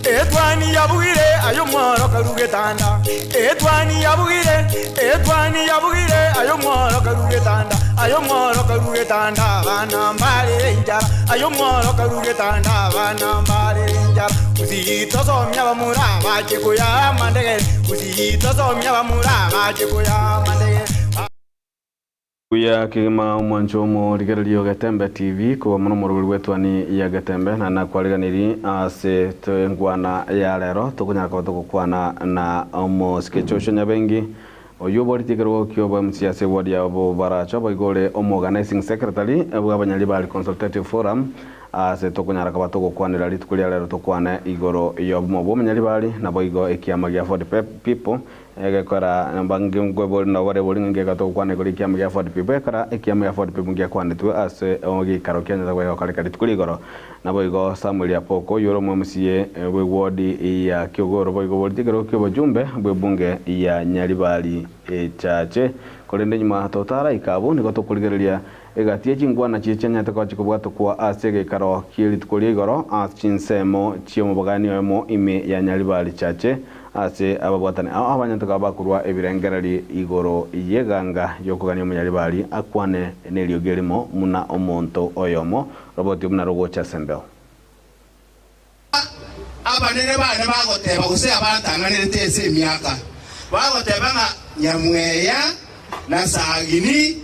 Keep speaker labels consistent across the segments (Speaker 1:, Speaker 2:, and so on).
Speaker 1: Etwani yabugire ayo mworo karugetanda. Etwani yabugire ayo mworo karugetanda. Ayo mworo karugetanda bana mbale njara. Ayo mworo karugetanda bana mbale njara. Uzito somya bamura baje kuya mandege. Uzito somya bamura baje kuya mandege.
Speaker 2: Ya kima mwancho mo ligerelio Gatembe TV kwa muno muruguru wetu ani ya Gatembe na nakwariganiri ase twengwana ya lero tukunyaka tukukwana na omo skechocho nyabengi oyo boritigero kyoba msiase wadi ya bo baracha boigole omo organizing secretary abanyali bali consultative forum ase tukunyaka tukukwanira litukulia lero tukwana igoro yobo bo manyali bali na boigo ekiama ya for the people egekora mbangi ngwebol na wale bolinga ngeka kwane kuri kiamu ya for the people kara ekiamu ya for the people ngia kwane tu ase ongi karokenya za kwa kale kali tukuligoro na boigo Samuel Apoko yoro mumsie we wodi ya Kyogoro boigo boltigero kyo bajumbe bwe bunge ya Nyalibali chache kolende nyuma totara ikabo niko tukuligerelia egatie chingwana chichenya tukachikubwato kwa ase gekaro kili tukuligoro achinsemo chiyomo bagani omo ime ya Nyalibali chache ase ababwatane abanyantuka bakurwa ebirengerali igoro yeganga yokugania Munyalibali akwane nelio gerimo muna omonto oyomo roboti muna rogocha sembeo
Speaker 3: abanene bane bagoteba guse abatanganire tese emyaka bagoteba nga Nyamweya na Sagini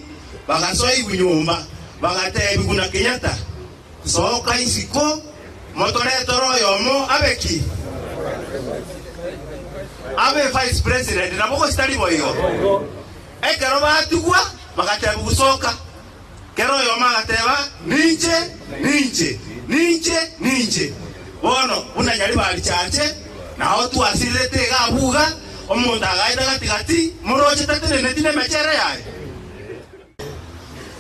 Speaker 3: bagasoi bunyumba bagatebi kuna Kenyatta soka isiko motore toro yomo abeki abe vice president na boko stari boyo ekero batugwa bagateba gusoka kero yo magateba ninche bono una Nyalibali chache na hotu asirete gabuga omuntu agaida gatigati muroje tatene tine mechere yae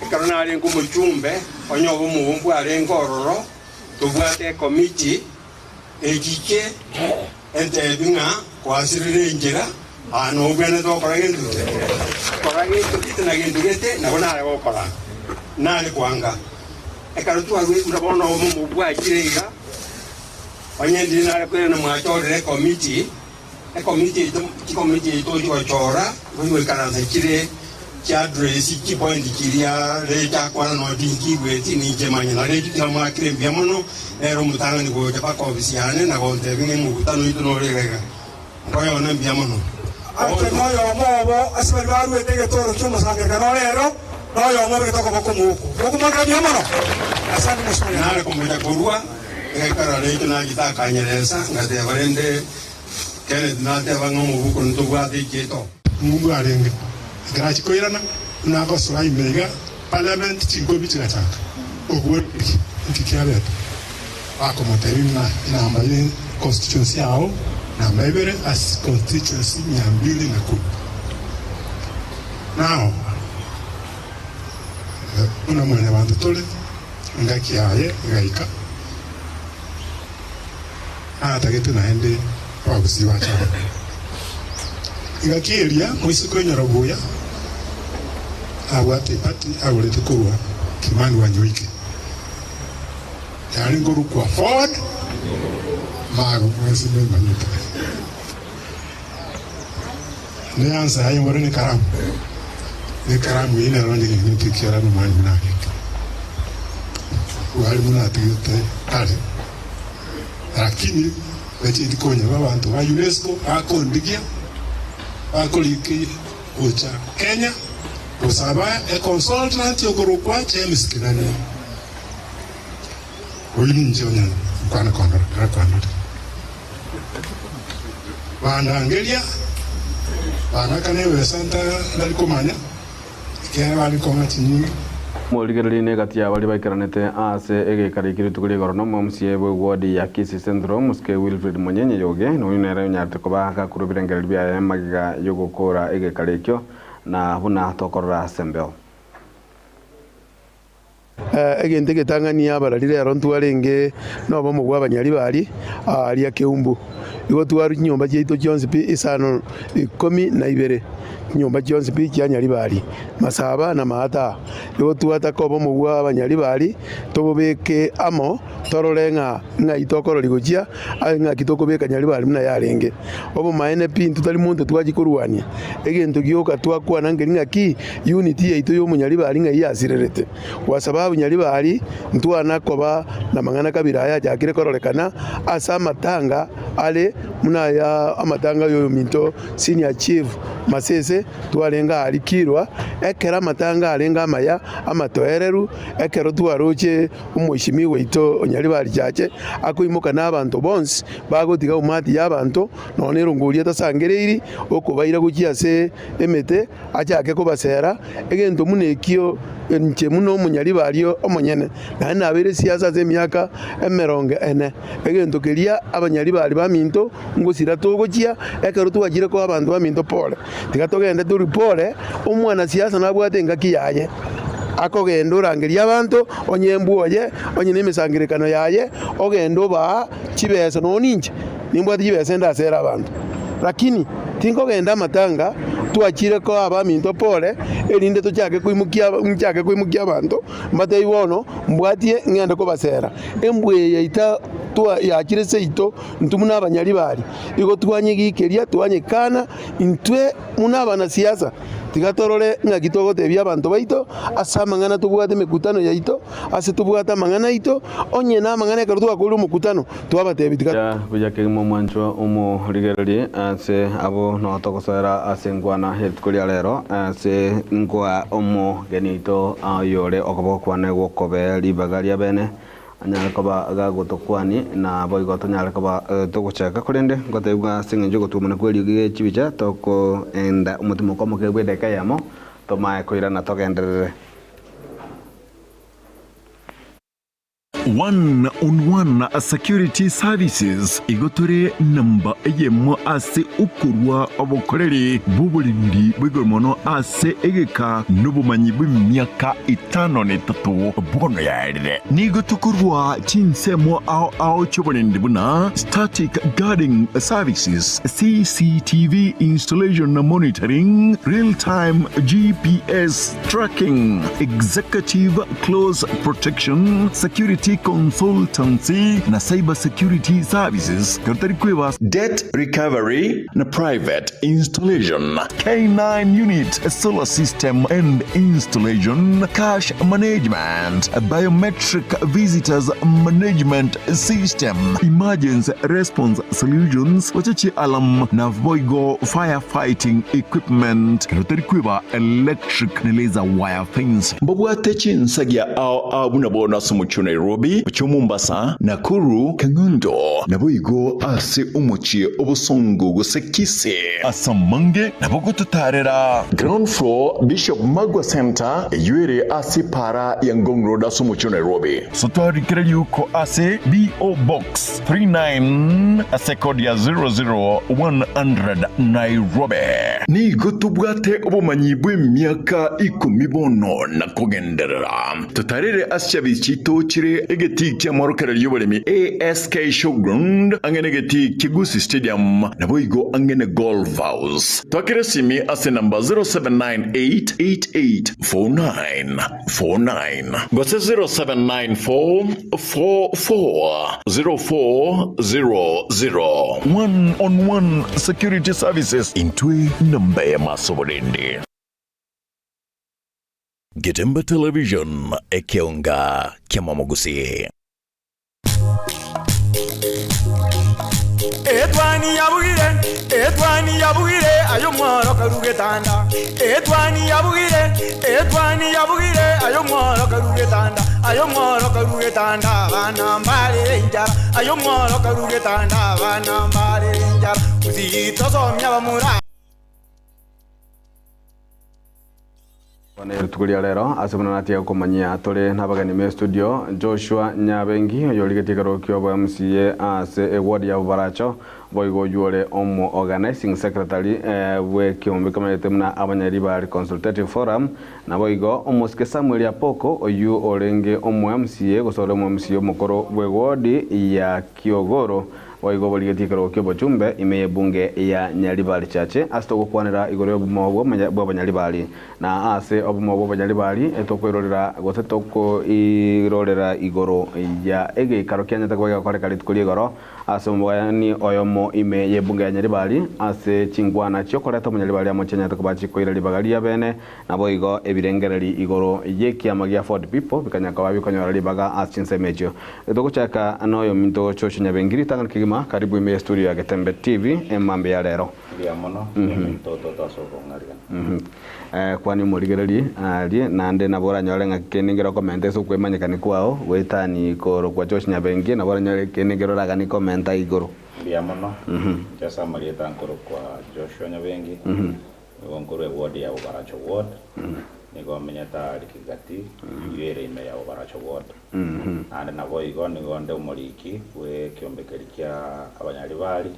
Speaker 4: karona ali ngumuchumbe onyobo muumbu ali ngororo tubwate committee ejike ente binga kwasirire njira ano bwene to koragendu kitna gendugete na bona ale gokora nale kwanga ekarutu agwe murabona omu bwa kirega onyendi nale kwena mwachorere committee committee to chora mwe karanza kire cha address ki point kiria leta kwa no dingi weti ni jemanya na leta na makire mbiamono ero mutanga ni go japa office yane na go tebinge mukutano ito no rega kwa yo na mbiamono
Speaker 5: no yo mobo asibali baru etege toro chuma sange kana lero no yo mobo kitoko boko maka mbiamono asante mheshimiwa
Speaker 4: na ko mja kurua ekara leta na kitaka nyereza ngate barende kene na te bango mubuko ntubwa diketo
Speaker 5: mungu arenge grachi koirana na ko swai mega parliament tingo bichaka ogwe ntikiabe ako moterina na mbali constituency yao na mbebere as constituency 210 now una mwana bantu tole ngakiaye ngaika atagetu naende wabusiwa cha ngakiria mwisuko nyorobuya abwate pati abulete kurwa Kimani Wanyoike yali ngoru kwa Ford mago mwesi mbanyika ne ansa ayi ngoro ni karamu ina ronde ni tikira no mani na hiki wali muna tete kale lakini beti dikonya babantu ba UNESCO akondigia akoliki ocha Kenya usaba a consultant yogorokwa James Kinani oyinje onyan kwana bana angelia bana kanewe santa nalikomanya kera bali komati nyingi
Speaker 2: Moligerine gatia bali baikaranete ase egekari kirituguri gorono momsie bwe wodi ya Kisii Central muske Wilfred Munyenye yoge no yunere nyarte ko baka kurubirengera bya magiga yogokora egekari kyo na huna tokorra sembeo
Speaker 5: egente getangania abararire arontu arenge no bomo gwa banyari bari ali akeumbu igo twaru nyomba jeito Jones P isano 12 nyomba Jones P kyanyari bari masaba na mahata igo twata ko bomo gwa banyari bari tobobeke amo tororenga nga itokoro ligojia nga kitoko beka nyari bari muna yarenge obo maene P tutali muntu twagikurwania egento gyoka twakwa nangeri ngaki unity yeito yo munyari bari nga yasirerete kwa sababu nyari bari ntwana koba na mangana kabira ya jakire kororekana asa matanga ale muna ya amatanga yo minto senior chief masese twarenga alikirwa ekera matanga alenga maya amatoereru ekero twaroche umushimi weito nyari bari chache akoimuka n'abantu bonse bagotiga umati y'abantu none runguria tasangereiri okubaira gukiase emete achake ko basera egento munekio nche muno munyari bario omonyene na nabere siasa ze myaka 40 egento keria abanyari bari baminto ngosira togokia ekero twagire ko abantu baminto pole tigatogende turi pole umwana siasa nabwate ngaki yaye akogenda orangeria abantu onyembuoye onye nemisangirikano yaye ogenda oba chibesa noninje nimbwati chibesa ndasera abantu lakini tinkogenda matanga twachire ko abaminto pole erinde tochake kuimukia abantu mbate iwono mbwatie ngende ko basera embweye ita twa yakire seito ntumuna abanyari bari igo twanyigikeria twanyekana intwe muna bana siasa tigatorore ngakitogo tebya abantu baito asamangana tubwate mekutano yaito ase tubwata mangana ito onye na mangana karutu akuru mukutano twabate bitika
Speaker 2: kujake mu mwancho umu rigereri ase abo no tokosera ase ngwana health kuri alero ase ngwa umu genito ayore okobo kwane gokobe libagaria bene anyala koba gagotokwani na boigoto nyala koba togocheka kurende ngotebuga singenjo gotumana kweli ge chibicha toko enda umutimo komo kebwede kayamo tomae koira na togenderere.
Speaker 6: One-on-one security services igotore namba eyemo ase ukurwa obokoreri bubulindi bwigormono ase egeka nubumanyi bw'imyaka 53 bono yaerire nigotukurwa chinsemo ao chobulindi buna static guarding services, CCTV installation monitoring, real-time GPS tracking, executive close protection, security consultancy na cyber security services kartari kweva debt recovery na private installation, K9 unit solar system and installation, cash management, biometric visitors management system, emergency response solutions, wachachi alam na voigo firefighting equipment kartari kweva electric na laser wire fence mbobwate chinsagia au abunabona sumucho Nairobi, Mombasa, Nakuru, Kangundo, Naboigo ase umuchi obusongo gusekise asamange nabogotutarera ground floor Bishop Magwa Center yuere ase para ya Ngong Road asumuchi Nairobi sotari kirayuko ase BO Box 39 ase code ya 00100 Nairobi ni gotubwate obumanyi bw'emyaka 10 bono nakogenderera tutarere asya bichito chire egeti kya marokera yobolemi ASK Showground angene geti Kigusi Stadium naboigo angene Golf House twakire simi ase number 0798884949 gose 0794440400 one-on-one security services intwe namba ya masobolende. Getemba Television ekeonga kiamamogusi
Speaker 1: etwani yabugire ayo mworo karugetanda etwani yabugire ayo mworo karugetanda bana mbale njara ayo mworo karugetanda bana mbale njara uzito somya bamura
Speaker 2: Wana tukulia lero asubuna natia kumanyia tole nabagani me studio Joshua Nyabengi yoligeti karokyo ba MCA ase award ya Baracho boigo yuole omo organizing secretary we kiombe kama yetemna abanyari ba consultative forum na boigo omo ske Samuel Apoko oyu olenge omo MCA gosoro omo MCA mukoro we ward ya Kiogoro boigo boligeti karokyo bochumbe ime bunge ya Nyaribali chache asto gukwanira igoro bwo banyaribali na ase obumo bwo banyaribali etokwirorera gotetoko irorera igoro ya ege karokya nyata kwa kare kali tukuri igoro ase mwani oyomo ime yebunge ya Nyaribali ase chingwana chokoreta munyaribali amochenya tokubachi koira libagali ya bene na boigo ebirengereri igoro yeki amagia for the people bikanya kwa bikonyora libaga achinse mejo etokuchaka anoyo minto Joshua Nyabengi tangana kigima karibu ime studio ya Gatembe TV emambe ya lero
Speaker 7: ya mono minto soko ngariga
Speaker 2: kwani murigereri ali nande nabora nyole ngakeningero comment so kwemanyikani kwao wetani koro kwa Joshua Nyabengi nabora nyole keningero ragani comment igoro
Speaker 7: ya mono jasa marieta nkoro kwa Joshua Nyabengi ngonkoro award ya Baracho award nigo menyata likigati yere ime ya Baracho award ande nabo igo nigo nde umuriki we kiombekeri kya abanyaribali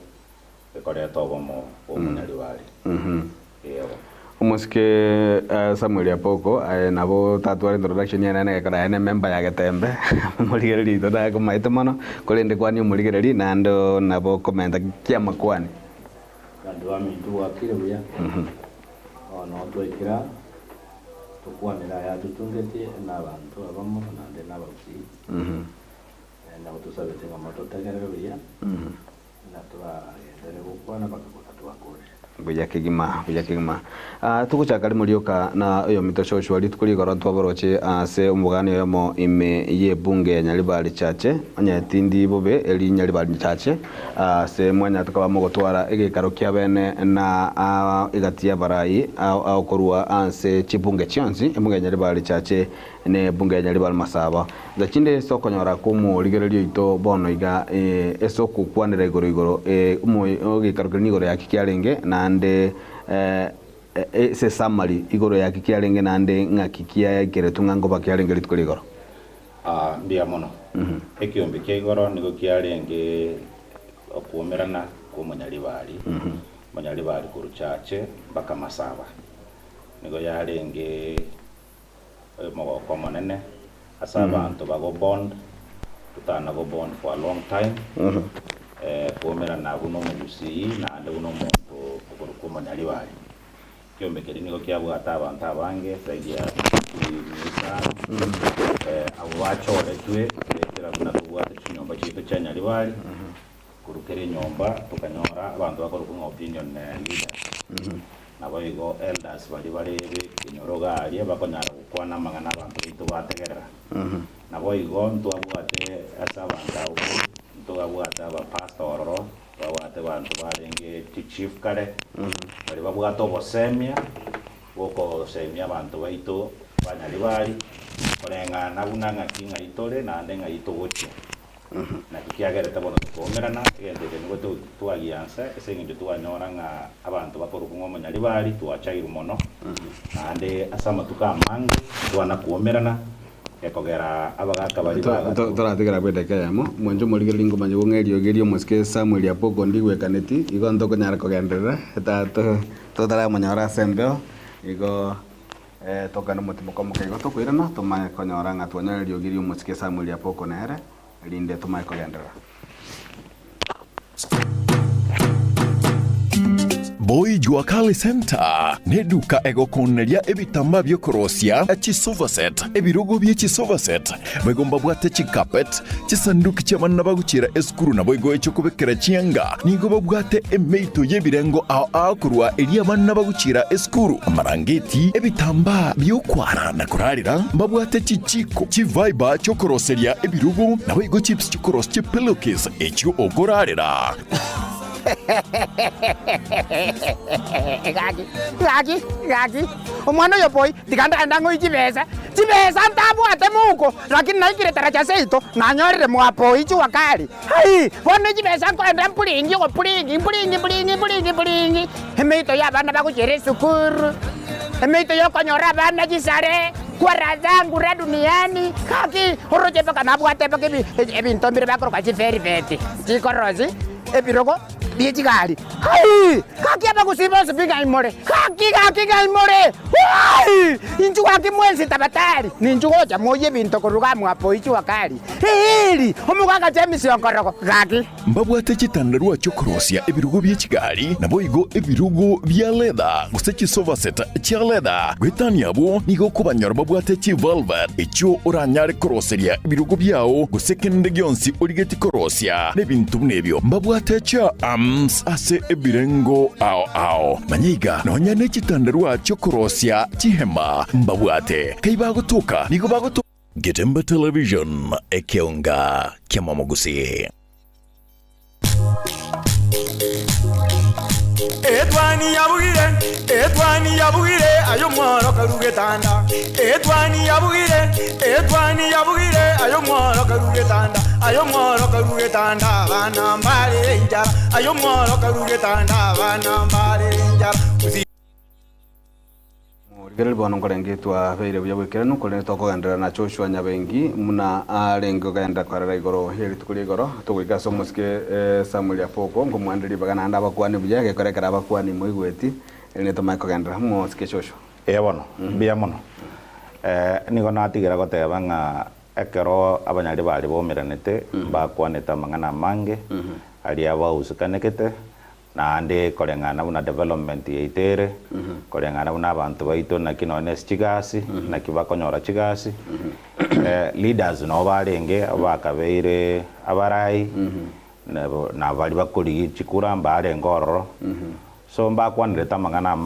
Speaker 7: ekore tobomo umunyaribali yewe
Speaker 2: umuske Samuel Apoko nabo tatwara introduction yana na kana ene member ya Gatembe murigereri toda kumaita mono kolende kwani murigereri nando nabo comment kya makwani
Speaker 8: kandu amintu akire buya ono twekira tukwanira ya tutungete n'abantu abamo nande n'abaruki nabo tusabete ngamatotegerero buya natwa ndere gukwana bakakota twakore
Speaker 2: buya kigima tukuchakali mulioka na oyo mitosho shwali tukuli goro twaboroche ase umugani yomo ime ye bunge ya Nyaribali chache anya tindi bobe eli Nyaribali chache se mwanya tukaba mogotwara egekaro kya bene na igatia barai au korua ase chibunge chionzi emunge ya Nyaribali chache ne bunge ya Nyaribali masaba gachinde sokonyora kumu ligererio ito bono iga esoku kwanira igoro umo ogekaro kinigoro ya kikiarenge na ande se samari igoro ya kikiarenge nande ngakikia geretunga ngoba kiarenge litkuligoro
Speaker 7: ndia mono ekiombe kigoro nigo kiarenge okumerana ku Munyaribali Munyaribali ku Ruchache baka masaba nigo yarenge mogo kwa monene asaba anto bago bond tutana go bond for a long time kumerana buno musi na ande buno muntu ku Munyaribali kiombe kiri nigo kyabwata abantu abange saidia abo bachore twe tera buna kubwata chinyomba chitu cha Nyaribali kurukere nyomba tukanyora abantu bakora ku opinion leader nabo igo elders bali kinyoroga ali bakonyara kukwana mangana abantu bitu bategerera nabo igo ntwabwate asabanga uko ntwabwata ba pastor babwate bantu barenge chief kare bali babwato bosemia boko semia abantu baitu Banyaribali orenga nabunanga kinga itore na ndenga itogoche na kikiagereta bono tukomerana egende ngo twagiansa esengi twanyoranga abantu bakora ku Munyaribali twachairu mono ande asama tukamange twana kuomerana ekogera abagaka bali baga
Speaker 2: torategera kwendeka yamo mwenjo murigereri ngomanye bongerio gerio muske Samuel Apoko ndigwe kaneti igo ntoko nyara kogenderera tato totara manyora sembeo igo tokana mutimo komuka igo tokwirana tomaye konyora ngatwanyerio gerio muske Samuel Apoko nere linde tomaye kogenderera
Speaker 6: Boy Juakali Center neduka egokoneria ebitamba byokorosia echisovaset ebirogo byechisovaset begomba bwate chikapet chisanduku cy'abana bagucira eskuru nabo igo cyo kubekera chianga nigo babwate emeito yebirengo ao kurwa eri abana bagucira eskuru amarangeti ebitamba byokwara na kurarira babwate chichiko chiviber cyo koroseria ebirogo nabo igo chips cyo korosia pillowcase echo ogorarira
Speaker 1: Gagi. Omwana yo boy, diganda ndango ichibesa ntabwate muko, lakini naikire taracha seito, nanyorire mwapo ichi wakali. Hai, bono ichibesa nkwenda mpulingi go pulingi. Hemeito ya bana bakuchere sukuru. Emeito yoko nyora bana jisare kwa razangu ra duniani kaki oroje baka nabwate baka ebinto mbire bakoro kachi feri vete chikorozi ebirogo diechigari hai kaki abakusiba sipinga imore kaki imore hai inju kaki mwenzi tabatari ninju goja moye binto koruga mwapo ichu wakali hili omuganga James yokoroko kaki
Speaker 6: mbabwate chitandarua chokorosia ebirugo by'ekigari nabo igo ebirugo bya leather gusechi sofa set cha leather gwetania bo nigo kubanyora babwate chi velvet echo oranyare koroseria ebirugo byao gusekende gyonsi origeti korosia nebintu nebyo mbabwate cha ase ebirengo ao manyiga nonya ne chitandarua chokorosia chihema mbabwate kaibagotoka nigo bagotoka Getembe Television ekeonga kiamamogusi
Speaker 1: Etwani yabugire ayo mwaro karugetanda Etwani yabugire ayo mwaro karugetanda bana mbale njara ayo mwaro karugetanda bana mbale njara
Speaker 2: Gerel bono ngorengetwa beire buya bwekera kole tokogandira na Joshua Nyabengi muna arengo gaenda kwarara igoro heri tukuri igoro tugwiga somuske Samuel Apoko ngomwandiri bagana anda bakwani buya gekorekera abakwani moigweti ene to makogandira mo ske Joshua
Speaker 7: bono biya mono nigo natigira goteba nga ekero abanyari bali bomiranete bakwaneta mangana mange ali abausukanekete na ande korengana buna development yeitere korengana buna abantu baito na kinone chigasi na kibakonyora chigasi leaders no barenge abakabeire abarai na bali bakuri chikura mbare ngororo so mbakwanire tamangana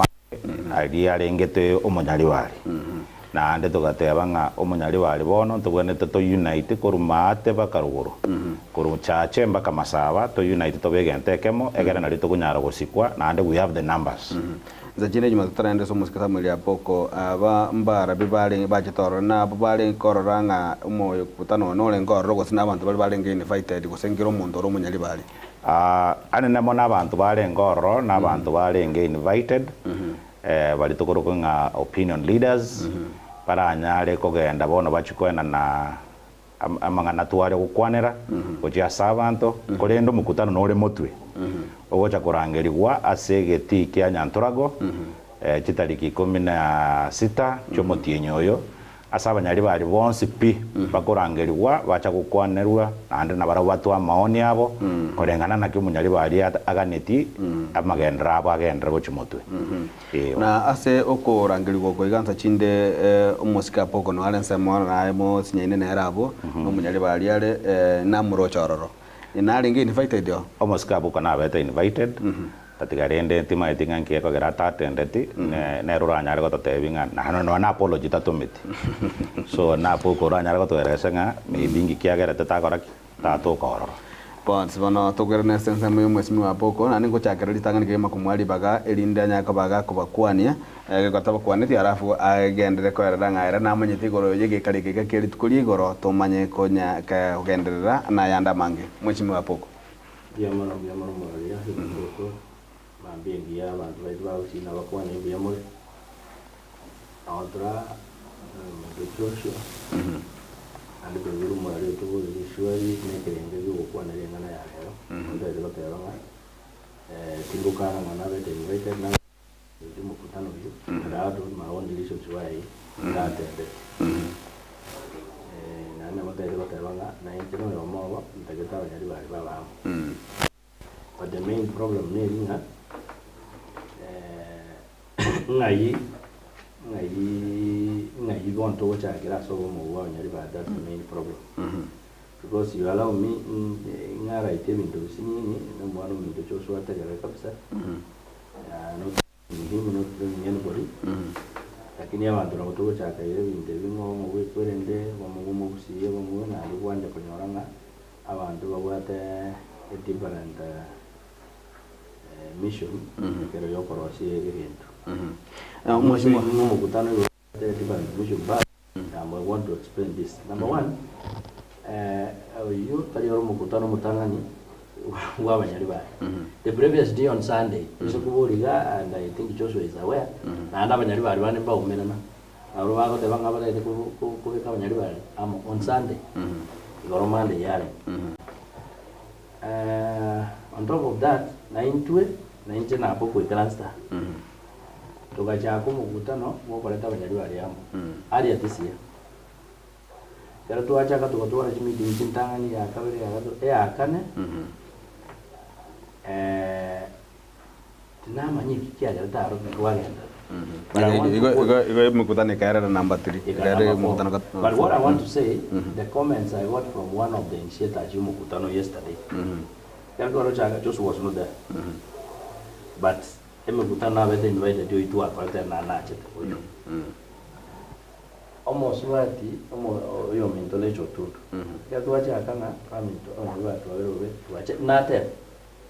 Speaker 7: ali arengete omonyari wali na ande tugateba nga omonyari wali bono tugwenete to unite korumate bakaruguru koru chache mbaka masaba to unite to begente kemo egera nari to kunyara gosikwa na ande we have the numbers
Speaker 2: zajine juma tutarende so musikata muri Apoko aba mbara bibale bachitoro na bibale kororanga umoyo kutano nole ngoro gosina abantu bali balenge invited gosengiro omuntu ro munyari bali
Speaker 7: ane namo na abantu bale ngoro na abantu balenge invited bali tokoro nga opinion leaders para anyare kogenda bono bachikwena na amangana tuare gukwanera goja sabanto korendo mukutano nore motwe ogocha kurangerigwa asegeti kya nyantorago chitariki 16 chomotienyoyo asabanyari bari bonsi pi bakorangerigwa bacha gukwanerwa ande na barabatu amaoni abo korengana na kimunyari bari aganeti amagendra abo agendra bochimotwe
Speaker 2: na ase okorangerigwa ko iganza chinde umusika Apoko no alense mona na mo sinyene na erabo umunyari bari ale na murochororo inalinge invited yo
Speaker 7: umusika Apoko na beta invited tatigarende tima etinga nkieko gera tatendeti ne ruranyare go totebinga na apology tatomiti so na Apoko ruranyare go toeresenga mebingi kiagera tatakora tatokoro
Speaker 2: Pons bono togerne sense mu mwesimi wa Apoko na ningo chakereri tangani kema kumwali baga elinde nyaka baga kubakwania gotaba kwaneti arafu agendere ko era ngaira na manyiti goro yege karike keri tukuri goro tomanye konya ka ugenderera na yanda mange mwesimi wa Apoko
Speaker 8: Biamano ya Apoko mambengi ya abantu bausina bakwani biamole otra Joshua andi bebiru mwari tugo ishwari nekerenge yo kwana rengana ya lero ndo ndo teranga tindukana ngana bete invited na mukutano hiyo ndado maoni leadership wai ndatende na mabere bateranga na intino yo mawa ndageta banyari bari baba but the main problem ni nga ngai want to watch akira so mo wa nyari ba that's the main problem because you allow me ngara ite bintu sinini na mwana mtu Joshua tagara kabisa no him not anybody lakini abantu na to watch akira bintu bimo mo wetwerende mo kusiye mo na rwanda kunyoranga abantu babwate a different mission kero yokorosi ebintu
Speaker 2: mweshimwa
Speaker 8: mukutano different mission but I want to explain this. Number one, yo tari oro mukutano mutangani w'abanyarwanda. The previous day on Sunday iso kuburiga, and I think Joshua is aware, na abanyarwanda bane baumerana abo bagote bangabara kubika abanyarwanda on Sunday igoro Monday yale. On top of that, na hapo kwa transfer tukachako mukutano wokoleta abanyarwanda yamo ali atisia kero tuachaka tukatwara meeting chintangani ya kabiri ya kane tinamanya kikiagera taro twagenda.
Speaker 2: Igo mukutano kaera number 3.
Speaker 8: But what I want to say, the comments I got from one of the initiators you mukutano yesterday. Just was not there. But mukutano abete invited you to a partner na nachet. Almost wati yo mintolecho tu. Ya tuacha kana kaminto watu wawe tuacha nate.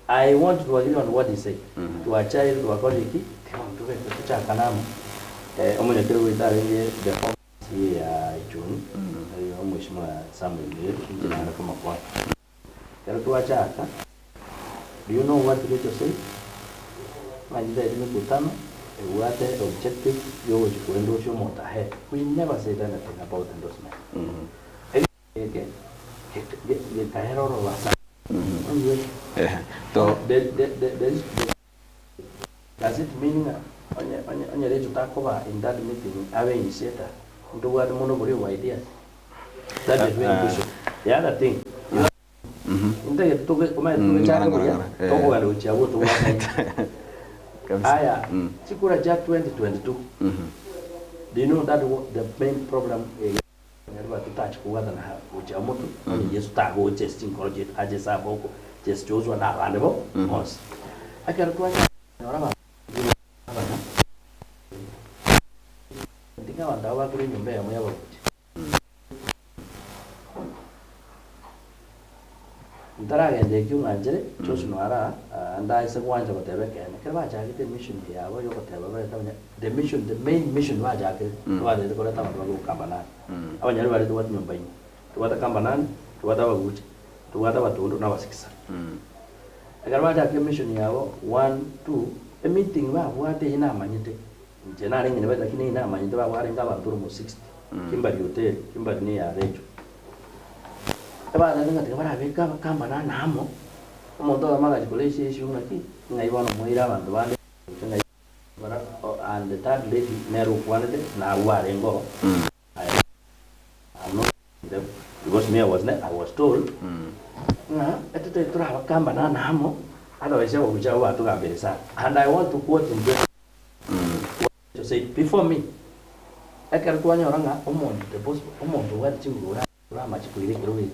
Speaker 8: I want to agree on what he said. Tuacha ile tuakoliki tuacha kana omonye kero witare the form ya June. Ayo mheshimiwa Samuel ndio kama kwa. Ya tuacha aka. Do you know what they say? Majida ile mkutano what the objective you would go and do more ahead. We never said anything about endorsement. Does it mean on your to talk about in that meeting having initiator do what monopoly ideas? That is very crucial. The other thing Aya, Chikura Jack 2022. Do you know that the main problem is to touch Kuadana, which are motor, just start go testing college, I just have just chose one available. I can quite think about our green and bear. Taraga de Jung Angel, Chosnara, and I said one of the Kavaja, the mission here, the mission, the main mission was Jacket, what is the Corata Campanan. I want everybody to what you buy, to what a Campanan, to whatever good, to whatever to know 6. I got a mission here, 1, 2, a meeting, what they in a manite, generating in a better Kina, Manitoba, Warring Gava, Turmo 60, Kimberley Hotel, Kimberley near Rachel. About the Kava Campana Namo, Moto Magacolation issue like Naivan Moira and the one and the third lady Neru wanted now wearing go. I'm not because me was I was told. At the Campana Namo, otherwise I will to Gabesa. And I want to quote him to say before me. I can go on your the post Omon to what you much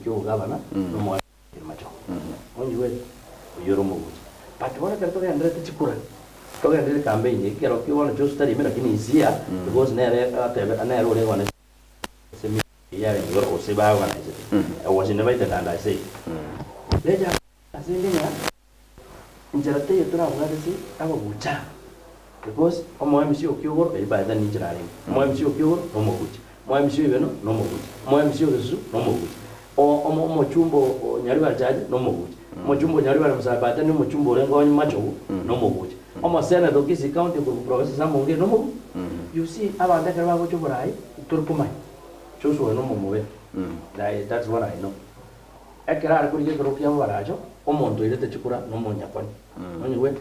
Speaker 8: governor, no more macho. When you wait, you're removed. But what I can tell you, Andre Chikura, talking to the campaign, you want to just study American is here because never a narrow one is here in Europe or Siba when I was invited and I say, later, I say, in Jarate, I will chat because my monsieur cure by the engineering, my monsieur cure, no more. Moi monsieur Beno, no more. Moi monsieur Resu, no more. O Mochumbo Nyariwa Judge, no more. Mochumbo Nyariwa Sabata, no Mochumbo Rengo Macho, no more. Almost Senator Kisi County Professor Samuel, no more. You see, about that about what you write, Turpumai. Choose no more. That's what I know. Ekara could get Rokia Varajo, or Monto, the Chukura, no more Japan. When you went,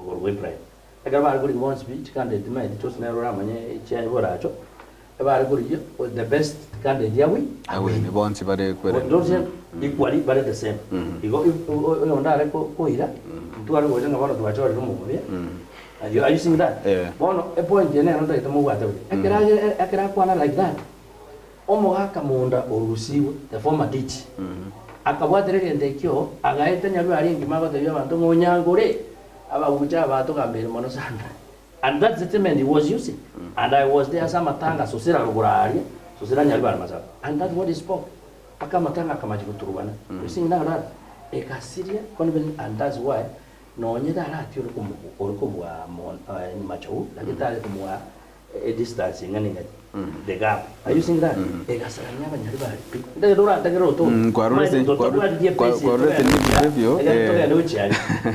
Speaker 8: or we pray. Ekara could one speech, candidate, it was never Ramane, Chan Varajo. About the best candidate, Yawi. I will be born to equally, but the same. You go on that Koira, 2 hours about to a joy room. Are you seeing that? One a point in another to move out of it. I can like that. Omohaka Munda or receive the former ditch. Akawatri and the cure, a guy ten years in Kimago the Yamantongo Yangore, about which I have to be Monosandra. And that's the term he was using. And I was there, Samatanga, Sosira Rugurari, Sosira Nyalbarmasa. And that's what he spoke. Akamatanga Kamaji Turwana. You see now that a Syria convent, and that's why no Nida Turkum or Kumwa Macho, like Italy Kumwa, a distance ngani the gap are you seeing that egasanya abanyari bari ndege dora ndege roto
Speaker 2: kwa rese ni
Speaker 8: behavior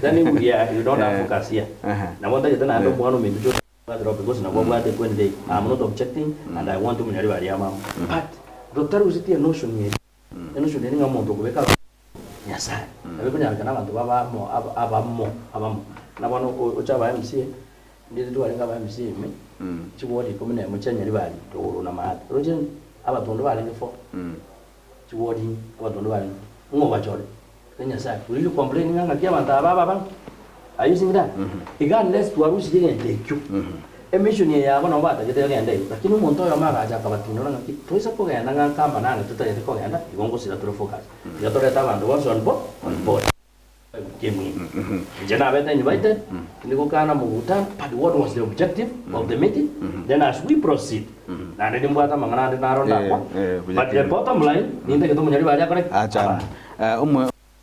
Speaker 8: then you don't have focus here na wanda kitana ndo mwana mindu because na bwa de kwende I'm not objecting and I want to munyari bari ama but doctor usitie notion ye notion ni ngamuntu kubeka nyasa abe kunyaka nabantu abamo na bano ochaba MC ndizi tu alinga ba MC me chiwodi komune muchanyari bari to na mata rojen abatondo bari ngefo chiwodi abatondo bari ngoba chole nyasa uri complain nganga kia banta baba are you seeing that regardless to arusi jenge tekyo emission ya bana bata gete gende lakini umuntu oyo magaja kabatino ngaki toisa kugenda ngakamba nane tutayete kugenda igongo sira tro focus ya toreta bandu bonso on board Kimi. Jana beta invited. Niko kana mugutan. But what was the objective of the meeting? Then as we proceed, na ndi mbwata mangana ndi naronda kwa. But the bottom line, ninde keto munyari baja correct.
Speaker 2: Acha.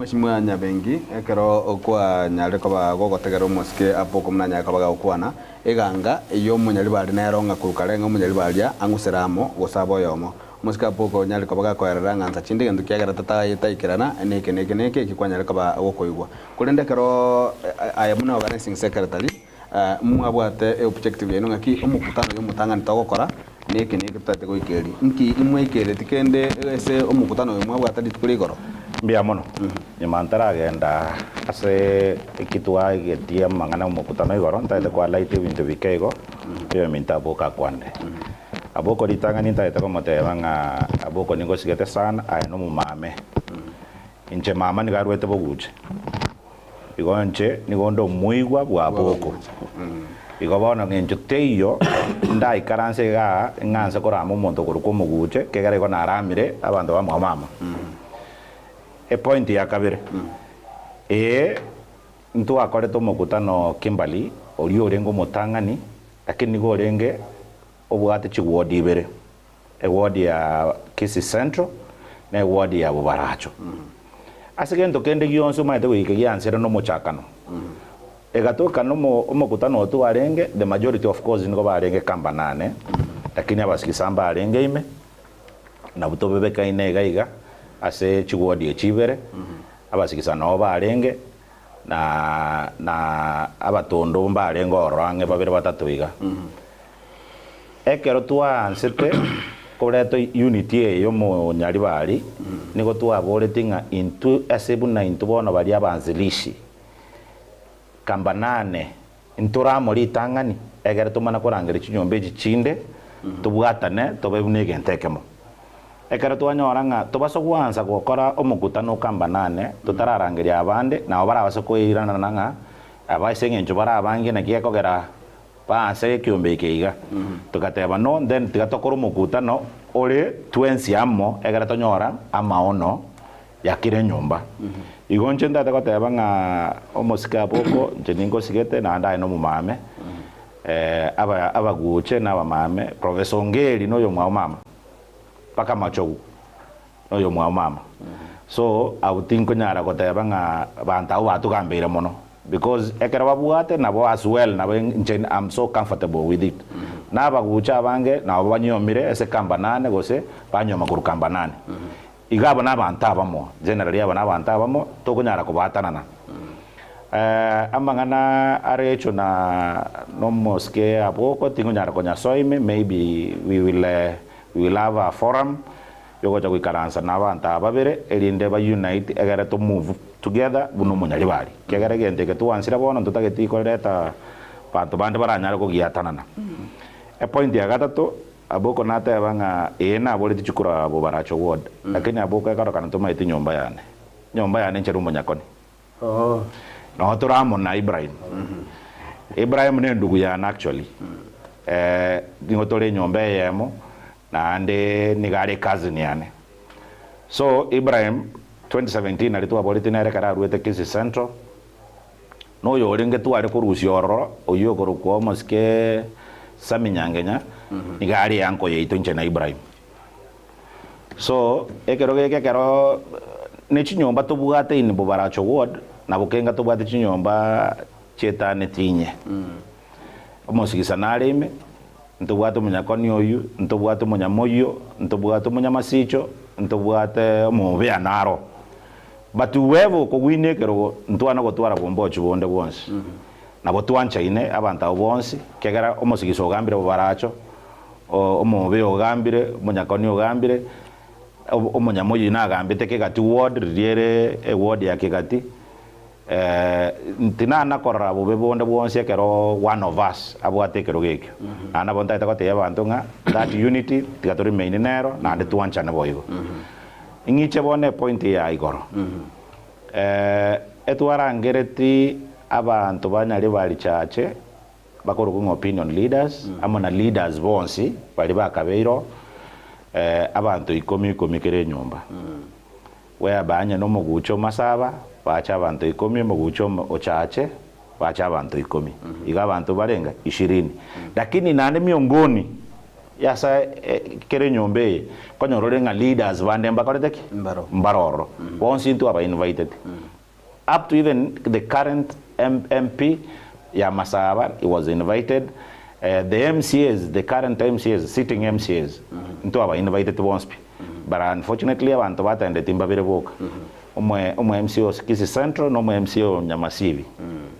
Speaker 2: Mheshimiwa Nyabengi ekero kwa nyare ko bagogotegera umuske apo kumnanya kabaga ukwana eganga iyo munyari bari neronga kurukarenga munyari baria anguseramo gosabo yomo muska poko nyari kabaga koerera nganza chindi gendu kiagera tata ikirana neke kikwanyare kaba gokoigwa kurende kero ayamuna organizing secretary mwabwate objective yenu ngaki umukutano y'umutangani togokora neke tutate goikeri nki imwe ikere tikende ese umukutano mwabwate ditukurigoro
Speaker 7: mbia mono nyamantara agenda ase ikitwa getia mangana umukutano igoro ntaite kwa light window bikego yo minta boka kwande aboko litangani ntaite ko moteba nga aboko ningo sigete sana ai no mumame inche mama ni garwete boguche igonche nigondo muigwa bwa boko igobona ngencho teyo ndai karanse ga nganse koramo monto kuruko muguche kegare ko naramire abandu ba mama e point ya kabere ntu akore to mukutano Kimberley ori orengo mutangani lakini go renge obwate chigwodi ibere e ward ya Kisii Central na ward ya Bubaracho asegento kende gionso maite wike yansere no mochakano egatoka no mukutano tu arenge the majority of course ngo barenge kamba 8 lakini abasikisamba arenge ime na butobebeka inega iga ase chigwodi echibere abasikisana obarenge na abatondo mbarengo orange babere batatu iga ekero twansete koreto unity yo mu nyari bari niko twaboretinga into asebu na into bono bari abanzilishi kamba 8 intura muri tangani egere tumana korangere chinyombe chinde tubwatane tobebunege ntekemo ekero twanyoranga tubaso kwanza gukora omukutano kamba 8 tutararangiria abande nao barabaso kuirana nanga abasengenjo barabange na kiekogera baase kiombe keiga tukateba no then tigatokora omukutano ore twensi amo egera tonyora amaono yakire nyumba igonche ndate goteba nga omosika boko njeningo sigete na ndai no mumame abaguche na abamame professor Ngeri no yo mama paka machogu no yo mama so autinko nyara goteba nga banta watu kambere mono because ekera babuate nabo as well nabo I'm so comfortable with it na bagucha bange na banyomire ese kamba 8 gose banyoma kuru kamba 8 igabo na banta bamo generally aba banta bamo to kunyara kubatanana amangana arecho na no mosque aboko tingunyara konya soime maybe we will have a forum yogo cha kwikaransa na banta babere erinde ba unite egere to move together buno munyari bari kegere gente ke tuansira bono tutageti koreta bantu bande baranyara ko giatanana a point ya gatatu aboko nate banga ena bole tichukura Bubaracho ward lakini aboko ekaro kana tuma iti nyomba yane ncheru munyakoni no turamo na Ibrahim Ibrahim ne ndugu yana actually ngotore nyomba yemo na ande nigare cousin yane so Ibrahim 2017 alitoa politi na rekara ruete Kisii Central no yo ringe tu ari kurusioro oyo koruko moske saminyangenya nigari yanko yeito nche na Ibrahim so ekero ne chinyomba tubugate in Bubaracho ward na bukenga tubugate chinyomba chetane tinye omosikisa narime ntobwate munyakoni oyu ntobwate munyamoyo ntobwate munyamasicho ntobwate mubea naro but wevo kogwinekero ntwana gotwara bombochi bonde bwonsi nabo twanchaine abantu abo bonsi kegera omosigiso ogambire baracho omobe ogambire munyakoni ogambire omunyamoyo nagambite kegati ward riere ward ya kegati ntinana korra bobe bonde bwonsi ekero one of us abwatekero gekyo ana bontaita kote abantu nga that unity tigatori main nero na twanchane boigo ingiche bone point ya igoro etwarangereti abantu banyali bali chache bakoro opinion leaders amona leaders bonsi bali bakabeiro abantu 10 kere nyumba we abanye no mugucho masaba bacha abantu 10 mugucho ochache bacha abantu 10 iga abantu barenga 20 lakini nane miongoni yasa kere nyombe konyorore nga leaders bande mbakoreteki mbaroro bonsi ntu aba invited up to even the current MP ya Masaba, he was invited. The MCAs, the current MCAs, sitting MCAs, ntu aba invited once. But unfortunately, abantu batende timba bireboka. Omo MCO Kisi Central, no MCO Nyamasibi,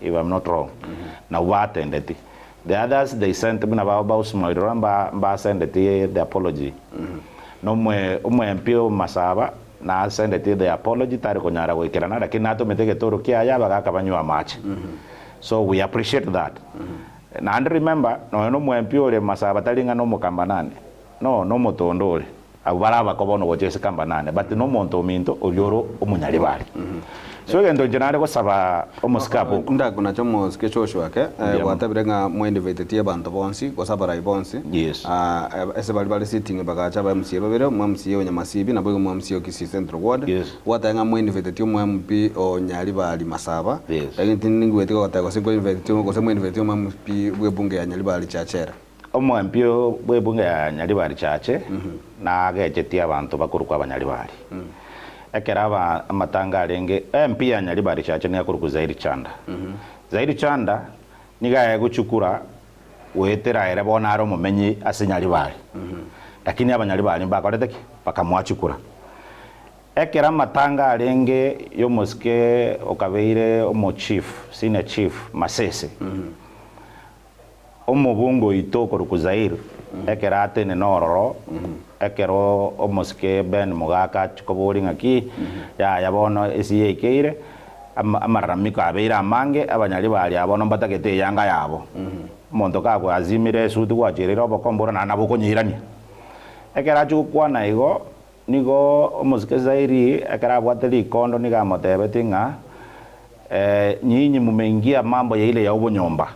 Speaker 7: if I'm not wrong. Now batende. The others, they sent me about small ramba send the apology. No MPO Masaba na send the apology tari konyara wekerana lakini nato meteke toro kia ya bagaka banywa match. So we appreciate that. And remember, no MPO le Masaba talinga no mukambanane. No motondole. Abaraba kobono wojese kambanane, but no monto minto olyoro omunyali bali. So ngendo jenare ko saba omuskapo
Speaker 2: kunda kuna chomo skechosho ake watabirenga moindivated tie bantu bonsi ko sabara ibonsi.
Speaker 7: Yes.
Speaker 2: Ese bali sitting bagacha ba MCA babere MCA Nyamasibi na bogo MCA Kisi Central Ward.
Speaker 7: Yes.
Speaker 2: Watanga moindivated tie MP o nyali bali Masaba.
Speaker 7: Yes.
Speaker 2: Lakini ningu ko ta ko singo invited tie ko semo invited MP bwebunge ya nyali bali chachera.
Speaker 7: Omo MPO bwebunge ya nyali bali chache na gejetia abantu bakuru kwa banyali bali. Ekeraba amatanga renge MP ya nyali bali chache ni akuru Zaidi Chanda. Zaidi Chanda niga guchukura wetera era bona aro mumenyi asinyali bali. Lakini abanyali bali bakoreteki bakamwachukura. Ekera matanga renge yo moske okabeire omo chief senior chief Masese. Omo bungo itoko rukuzairi ekera atene nororo ekero omoske ben mugaka chikobori ngaki ya yabono esiyekeire amaramiko abeira mange abanyali bali abono mbatagete yanga yabo mondo kako azimire sutu kwacherera obokombora na nabokonyirania ekera chukwana igo nigo omoske zairi ekera bwateli kondo niga motebeti nga nyinyi mumeingia mambo ya ile ya ubonyomba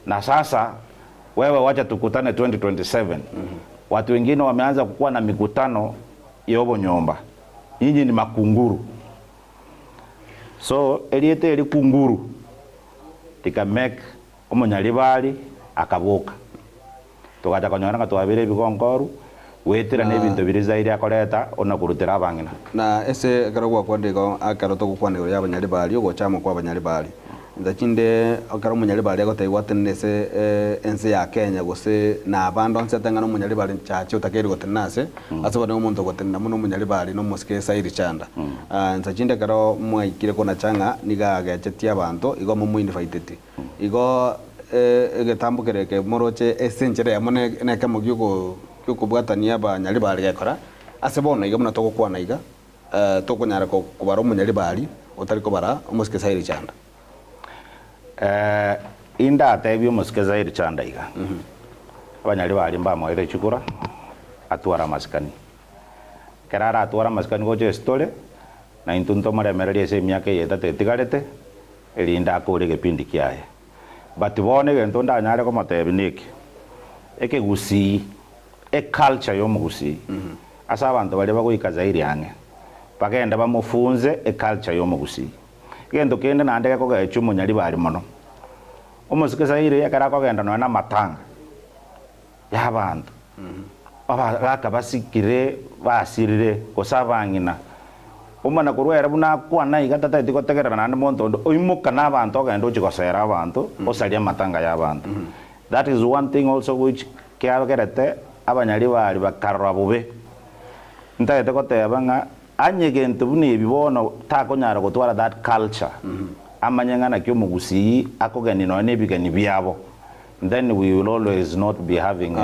Speaker 7: na sasa wewe wacha tukutane 2027. Watu wengine wameanza kukuwa na mikutano ya ubonyomba. Nyinyi ni makunguru. So eliete eli kunguru tika make omonyali bali akaboka. Tukaja konyora katwabire bigongoru wetera nebintu biri zaidi akoleta ona kurutira abangina.
Speaker 2: Na ese karogwa kwandika akaroto kukwandika yabanyali bali ogochama kwa abanyali bali. Ndachinde okara munyali bali agotaigwa tenese ense ya Kenya gose na abando nse tangana munyali bali chache utakeri gotenase asaba no muntu gotenna muno munyali bali no moske Zaidi Chanda ndachinde karo mwaikire kona changa niga gachetia abantu igo mu invited igo egetambukere ke moroche esenchere yamone neke mugyugo kyukubwatania abanyali bali gekora asebona igo muna toko kwana iga tokonyara ko kubaro munyali bali utari ko bara moske Zaidi Chanda.
Speaker 7: Inda tebyo moske Zaidi Chanda iga. Abanyali bali mbamo ere chukura atwara maskani. Kerara atwara maskani goje stole na intunto mare mereri ese miaka yeta tetigarete elinda akore kepindi kiaye. Batibone gento ndanyare ko matebiniki. Eke gusi culture yo mugusi. Asa abantu bali bagoika Zaidi yange. Bagenda bamufunze culture yo mugusi. Gendo kende nandeka ko gacho munyali bali mono omusike Zaidi yakara ko genda no na matanga yabantu baka basikire basirire kosabangina umana kurwera buna kwana igatata tiko tegerana na monto oimuka na abantu gendo chikosera abantu osalia matanga yabantu That is one thing also which kiagerete abanyali bali bakarra bube ntaete koteba nga anyegente buni ebibono takonyara gotwara that culture amanyangana kyo mugusi akogani no nebigani byabo, then we will always not be having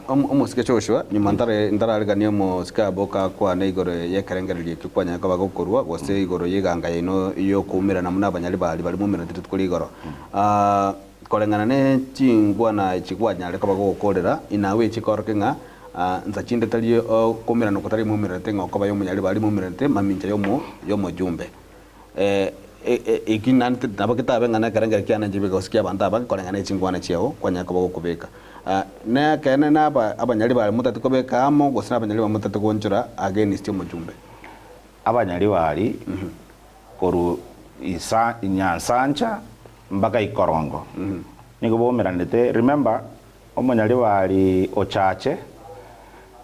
Speaker 2: omusike choshwa nyumantare ndararigania musika boka kwa neigoro yekerengererie kikwanya kaba gokorwa gose igoro yiganga ino iyo kumira na munabanyali bali bali mumira titukuri igoro kolengana ne chingwa na chikwanya kaba gokorera inawe chikorokenga nza chinde tali kumira no kotari mumira tenga koba yo munyali bali mumira te maminja yo mojumbe ikinante nabakita bengana karanga kiana jibe gosikia banta ba kolengana chingwana chiao kwanya kaba gokubeka na kana na abanyali bali mutatu kobeka amo gosina abanyali bali mutatu konchura against yo mojumbe
Speaker 7: abanyali bali koru isa inyansancha mpaka ikorongo niko bomeranete. Remember omanyali bali ochache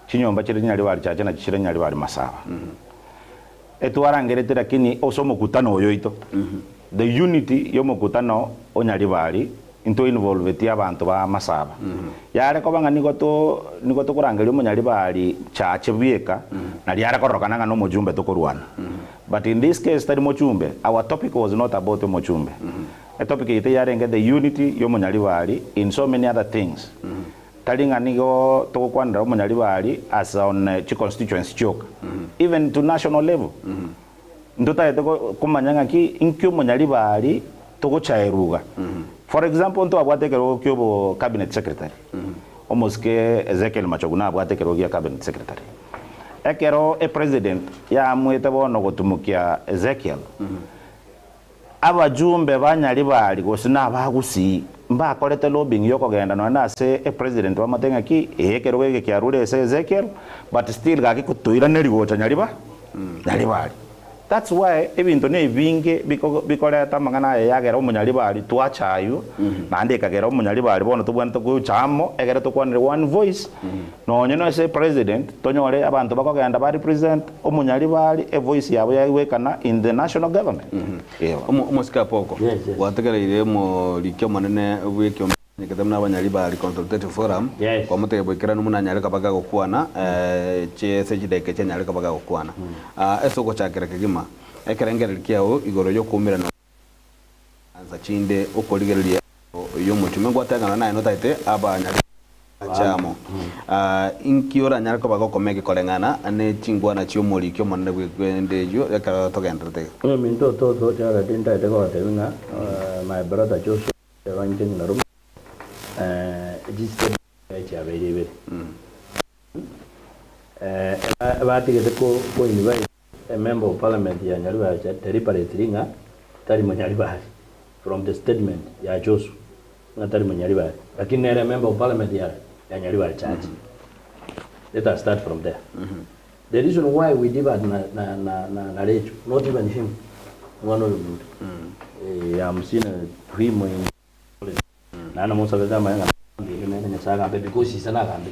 Speaker 7: chinyomba chiri nyali bali chache na chiri nyali bali masaba etwarangerete lakini osomo kutano oyoito the unity yomo kutano onyali bali into involve tia abantu ba masaba yare ko banga niko to kurangeli omanyali bali chache bieka na yare ko rokananga no mojumbe to kurwana. But in this case tari mochumbe, our topic was not about mochumbe. A topic ite yare nge the unity yomonyali bali in so many other things. Talinga nigo to kwandra omonyali bali as on constituency choke even to national level. Nduta eto kumanyanga ki inkyo omonyali bali to chairuga. For example nto abwatekero kyobo cabinet secretary. Omoske Ezekiel Machoguna abwatekero ya cabinet secretary. Ekero president ya mwete bono gotumukia Ezekiel abajumbe banyali bali gosina bagusi mba kolete lobbying yoko genda no na se president wa matenga ki ekero wege kyarure se Ezekiel but still gaki kutuira nerigocha nyali bali. That's why ebintu ne binge bikoleta mangana yagera omonyali bali twachayo nande kagera omonyali bali bono tubwana to chamo egera to kwanire one voice no nyono se president tonyore abantu bakogenda bari present omonyali bali a voice yabo yawekana in the national government.
Speaker 2: Omusika poko wategereire mo likyo manene wekyo nikatamna abanyali bali consultative forum kwa mutebo ikira numunanyali kabaga gokwana chese chideke chenyali kabaga gokwana esoko chakira kigima ekerengere kiao igoro yo kumira na anza chinde okoligereria yo mutume gwatagana nayo notaite abanyali chamo inkiora nyali kabaga komeke kolengana ne chingwana chio molikyo manne gwendejo ekara togendrete
Speaker 8: minto to chara tinta te ko tevinga my brother Joshua wanjing na registered very about ko invite a member of parliament ya nyaliba territory tringa tari manyaliba from the statement ya Josu na tari manyaliba lakini nere member of parliament ya nyaliba church. Let us start from there. The reason why we divide na Recho, not even him, one of them I'm seeing him in nana musa beza mayanga ngene saga be because isana gambe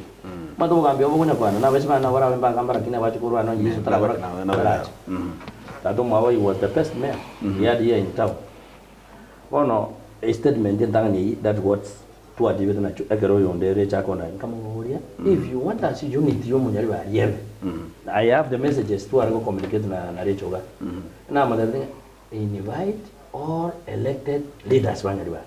Speaker 8: mato gambe obunya kwana na bese bana wara bemba gambara kina bachi kurwa no yiso tala na tato mawa was the best man he had here in town. Ono a statement ndangani that what to adivete na ekero yonde recha kona kama woria if you want us unity yo munyali ba yebe I have the messages to argo communicate na recho ga na madade invite all elected leaders banyali ba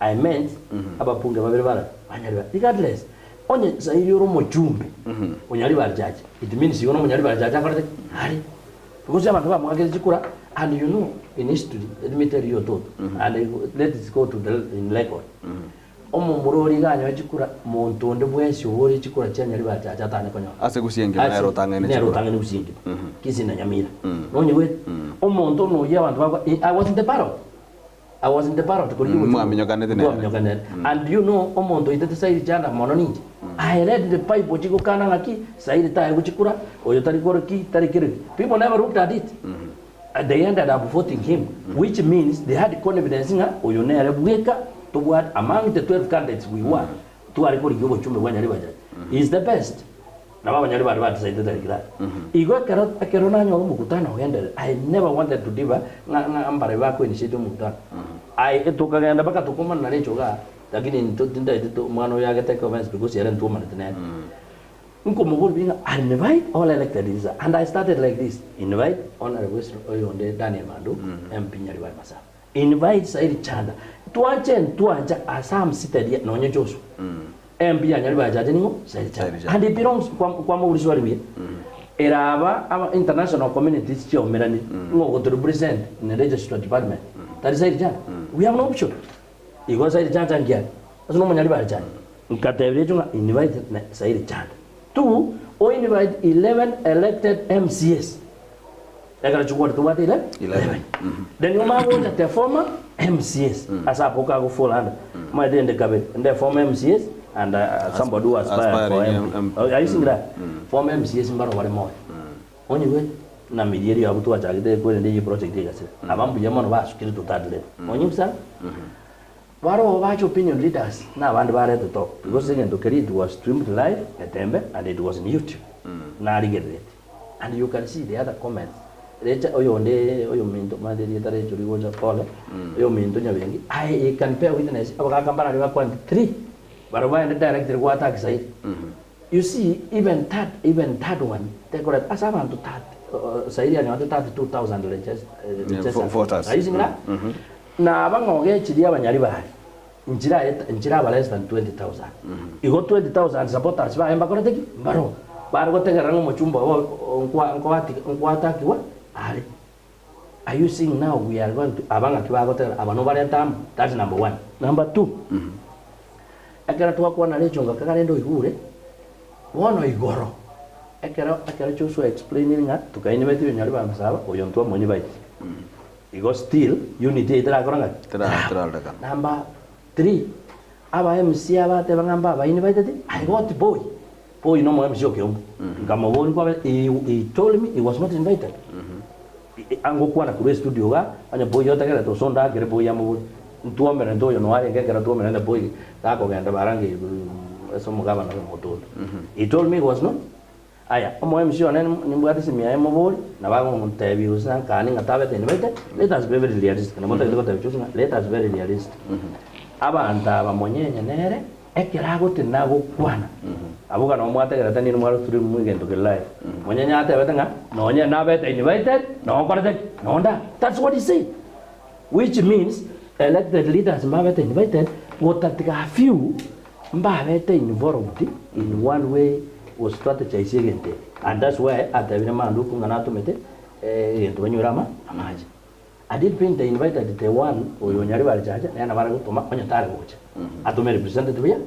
Speaker 8: I meant abapunga babere bara banyali regardless onye zairi oro mojumbe onyali ba judge it means you know onyali ba judge akarte hari because abantu bamwageze chikura and you know in history let me tell you thought and let us go to the in record omo murori ganyo chikura montonde bwensi wori chikura cyanyali ba judge atane konyo
Speaker 2: ase gusienge na rotanga ne
Speaker 8: rotanga ne gusienge kizina nyamira nonye we omonto no yabantu baba I was in the parrot to and you know omonto itete sairi jana mononinji I read the pipe chiko kana ngaki sairi tayo kuchikura oyo tarikoro ki tarikiri people never looked at it they ended up voting him which means they had confidence nga oyo nere bweka to what among the 12 candidates we were to arikori yobo chumbe wanyali baja is the best na baba nyali bari batisaite tarikira igwa kero nanyo mukutano hendere I never wanted to diva nga ambare bako initiate mukutano I etokagenda baka tukoma na lecho ga lakini ntinda ito mwana yake take offense because yere ntu man tene nko mobile being I invite all elected leaders and I started like this invite honorable Oyonde Daniel Mandu MP Nyaribari Masa invite Said Chanda tuacha asam sitedi no nyejosu MP Nyaribari Jaji ningo Said Chanda and it belongs kwa mawuri swali eraba ama international communities chio merani ngo to represent in the registrar department that is Said Chanda we have no option iko Said Chanda ngia aso no Nyaribari Jaji nkatebire chunga invite Said Chanda. 2, we invite 11 elected MCS. They're going to what to what 11. Then you might want the former MCS as a Pokago full hand. My then the cabinet and the former MCS and somebody who aspire for MP. I see that former MCS in Barovare more. Only way na media abu to acha de ko ndi project de gase. Abam biyama no ba skill to that level. Only sir. Waro watch opinion leaders na bandu bare to talk because again to carry it was streamed live at Tembe and it was on YouTube. Na get it. And you can see the other comments. Recha oyo minto maderi tare churi goja pole. Oyo minto nyabengi. I can bear witness abaka kambara riwa kwa 3. Baroba and the director go attack side. You see even third one they got asama to that side and 32,000 just are using that. Na abangoge chidi abanyaribari njira ba less than 20,000 igo 20,000 supporters ba emba koroteki baro baro gotegera ngo muchumba nkwatakiwa ali are you seeing now we are going to abanga kiba gotegera abano bari atam that's number 1 number 2 ekera twakwa na lechonga kakarendo igure wono igoro ekera choso explaining that tukainvite nyaribari masaba oyo ntwa mwenye bai Igo still unity itara koranga
Speaker 2: tera
Speaker 8: number 3 aba MC aba te bangamba ba invited I got boy no mo MC okyo ngamo boni kwa he told me he was not invited ango kwa na kure studio ga anya boy yota kera to sonda kere boy amo ntuo mere ndo yo no ari kera to mere na boy ta ko ganda barangi eso mo gaba na moto he told me he was not aya omo MC onen nimbwati simia emo bol na bago montevi usan kani ngatabe te invite let us be very realistic na mota ko tabe chusna let us very realistic aba anta ba monyenye nere ekirago tinago kwana abuga no mwate gara ni mwalo turi mwigendo ke live monyenye ate betanga no nya na be te invited no korete no nda that's what he said which means elected leaders mba te invited wotatika few mba be involved in one way was strategizing again and that's why at the mandu kungana tumete into banyurama amaje I did bring the invited the one oyo Nyaribari Jaja na bara gutuma onya tare gocha atume representative ya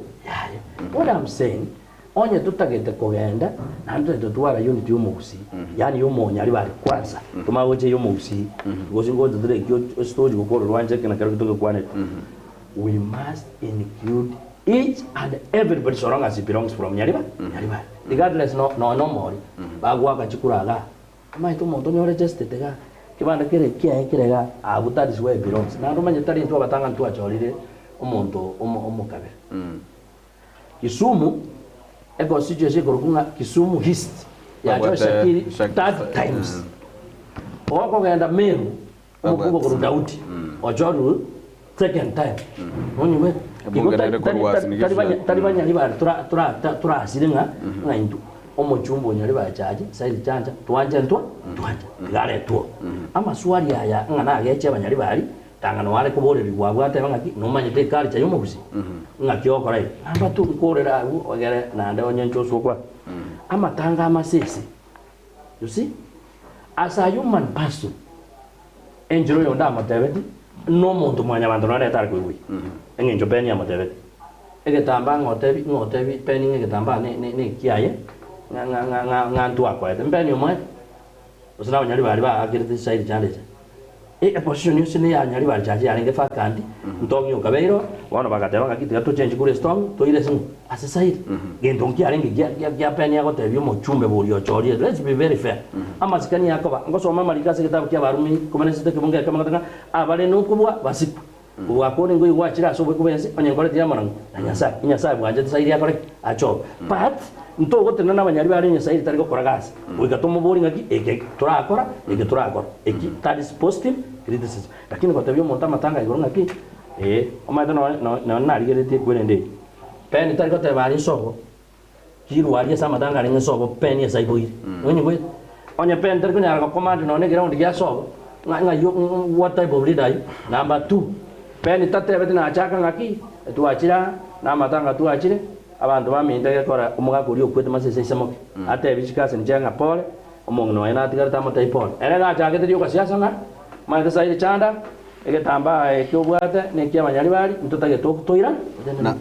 Speaker 8: what I'm saying onya tutagete kogenda na ndo twara unit y'umugusi yani y'umo Nyaribari kwanza tuma goche y'umugusi gozi ngo ndire kyo story gukora rwanje kana karo kutoka kwane we must include each and everybody so long as it belongs from Nyaribari regardless no more bagwa kachikuraga mai to monto nyore just tega kibanda kire kirega that is where it belongs na ndo manje tari ntwa batanga ntwa chorire omonto omokabe Kisumu ego situation gorukunga Kisumu hist ya Shakiri 3 times oko genda Meru omukugo goru Daudi ojoru second time onyiwe taribanya libari tura asiringa ngaindu omochumbo Nyaribari Jaji Said Chanja twanje gare to amaswali aya ngana ageche abanyaribari tangano wale kubore bigwagwa ate bangaki no manyete kali cha yomubusi ngakyo korai amba tu korera ogere na nda onyencho sokwa amatanga amasese you see as a human person enjiro yonda amatebeti no muntu mwanya bantu na leta kwiwi engenjo beni amatebeti egetamba ngotebi peni egetamba ne kiaye ngantu akwa mbeni omwe usina Nyaribari ba agirite Said Chanja position yose ya Nyaribari Jaji arenge fakandi ntongi ukabeiro wana bakateba ngakiti gato change kure storm to ile simu asa Said gendo nki arenge gya peni yako tebyo mo chumbe buri ochori let's be very fair ama sikani yako ba ngosoma malikase kitabu kya barumi kumenese te kibunga kama katanga abale nukubwa basiku wakone ngoi wachira so kubense onyengore tiamana nyasa bwanje Said yakore acho but nto gote na Banyaribari Said tariko koragasi uikatomo bori ngaki eke turakora eki that is positive criticism lakini kwa tabio monta matanga igoro ngaki omaito no narigerete kwerende pen tari kote bari sobo kiru ari sama tanga ringe sobo pen ya sai boyi onye kwe onye pen tari kunya ko command no ne ground ya sobo nga yo what type of leader number 2 pen tate beti na chaka ngaki tu achira na matanga tu achire abantu baminde kora umuga kuri okwete masese semoke ate bichikase njenga pole omongo no ena tigara tamo taipol ene ga chake tiri okasiasa na ma sai chanda egetamba ekyobwate nekia manyari bari ntotage toira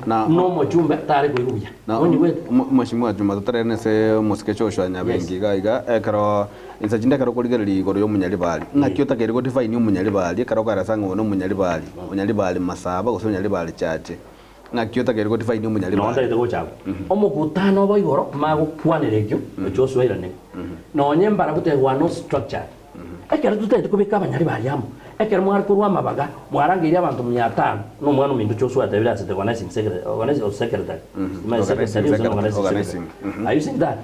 Speaker 8: no mochumbe tare kuiguya oni we
Speaker 2: mheshimiwa Juma tutarene se musikecho shanya bengi gaiga ekaro insajinde karo kuligereri igoro yo munyari bari nakyo takere go define yo munyari bari karo karasanga no munyari bari masaba go munyari bari chache nakyo takere go define yo munyari bari
Speaker 8: no ndai go chabo omukutano bo igoro mago kwanerekyo echo soirane no nyembara kutegwa no structure ekero tutete kubika abanyari bari amo ekero mwari kurwa mabaga mwarangiria abantu 500 no mwana mindu chosu atebira sete organizing secretary my secretary is organizing are you saying that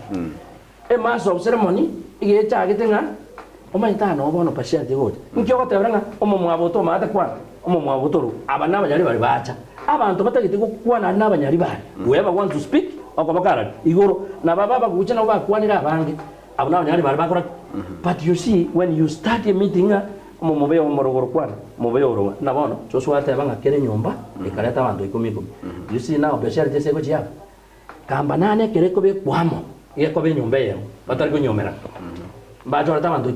Speaker 8: a mass of ceremony ige cha gitenga omaita no bono pashia digo nkyo gotebanga omo mwaboto mata kwa omo mwaboto abana abanyari bari bacha abantu batagite kukwana n'abanyari bari whoever want to speak okobakara igoro na baba bagucha na bakwanira abange abana abanyari bari bakora but you see when you start a meeting mubeo morogoro kwana mubeo ro na bono Joshua atebanga kere nyumba ikaleta abantu 10 you see now beshar jese ko chia kamba nane kere ko be kwamo ye ko be nyumba ye batari ko nyomera bajo ata abantu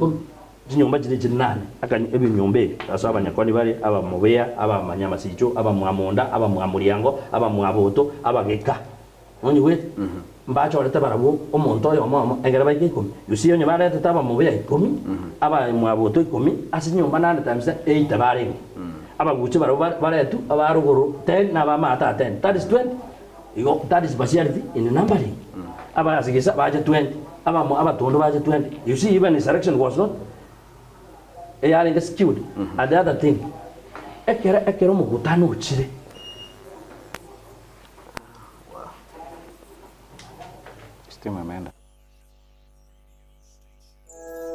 Speaker 8: 10 nyumba jiri jinane akanye ebe nyumbe aso abanyakoni bari aba mubea aba manyama sijo aba mwamonda aba mwamuriango aba mwaboto aba geka onye we mbacho leta barabo omonto yo mama egera ba 10 you see onye bara leta aba mubea 10 aba mwaboto 10 asinyo banana times 8 bare aba guche bara tu aba ruguru 10 na ba mata 10 that is 20 you that is partiality in the numbering aba asigisa baje 20 aba tondo baje 20 you see even the selection was not are in the skewed and the other thing ekero mugutano uchire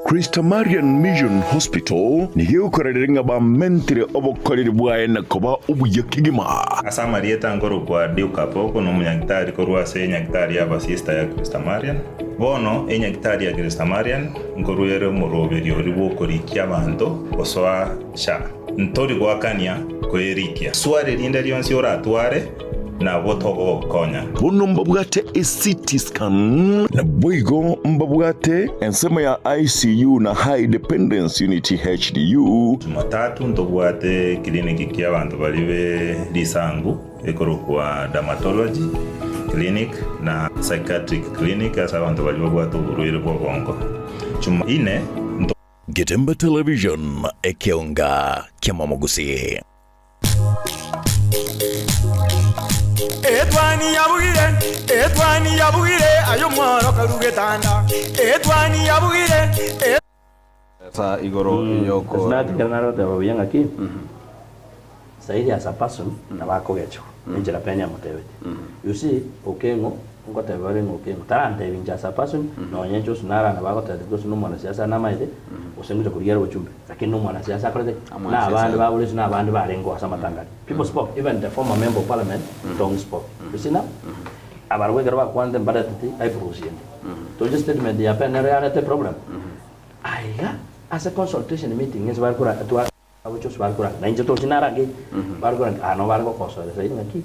Speaker 6: Christa Marian Mission Hospital ni gĩũkorerera ba mentire obokoreri bwae na koba ubuya kigima
Speaker 9: asa Marieta ngoro kwa diuka poko no munyagitari korwa se nyagitari aba sister ya Christa Marian bono enyagitari ya Christa Marian ngoro yere muroberi oribo korikia abantu oswa sha ntori gwakania kwerikia sware linda lyonsi oratware na botogo konya
Speaker 6: bono mbabwate CT scan na boigo mbabwate ensema ya ICU na high dependence unit HDU
Speaker 9: Jumatatu ndobwate kliniki kia abantu balibe lisangu ekoro kwa dermatology clinic na psychiatric clinic asa abantu balibe bwato burwire bwo bongo Jumaine
Speaker 6: Getembe Television ekeonga kiamamogusi
Speaker 1: Etwani yabugire ayo mwaro karugetanda etwani yabugire
Speaker 2: sa igoro yoko
Speaker 8: snati kanaro de babyanga ki saidi as a person na bakogecho njira penya mutebe you see okengo ngote bare ngokengo tarante binja as a person no nyencho sunara na bakote ko sunu mwana siasa na maide osenguja kuriyero bochumbe lakini no mwana siasa korede na abantu babulisi na abantu barengo asamatangani people spoke even the former member of parliament don't spoke you see now abarwe garba kwande mbaratiti ai production to just statement ya pen reality problem aiga as a consultation meeting is barkura to abucho barkura na injo to tinara ge barkura ano barko koso sai ngaki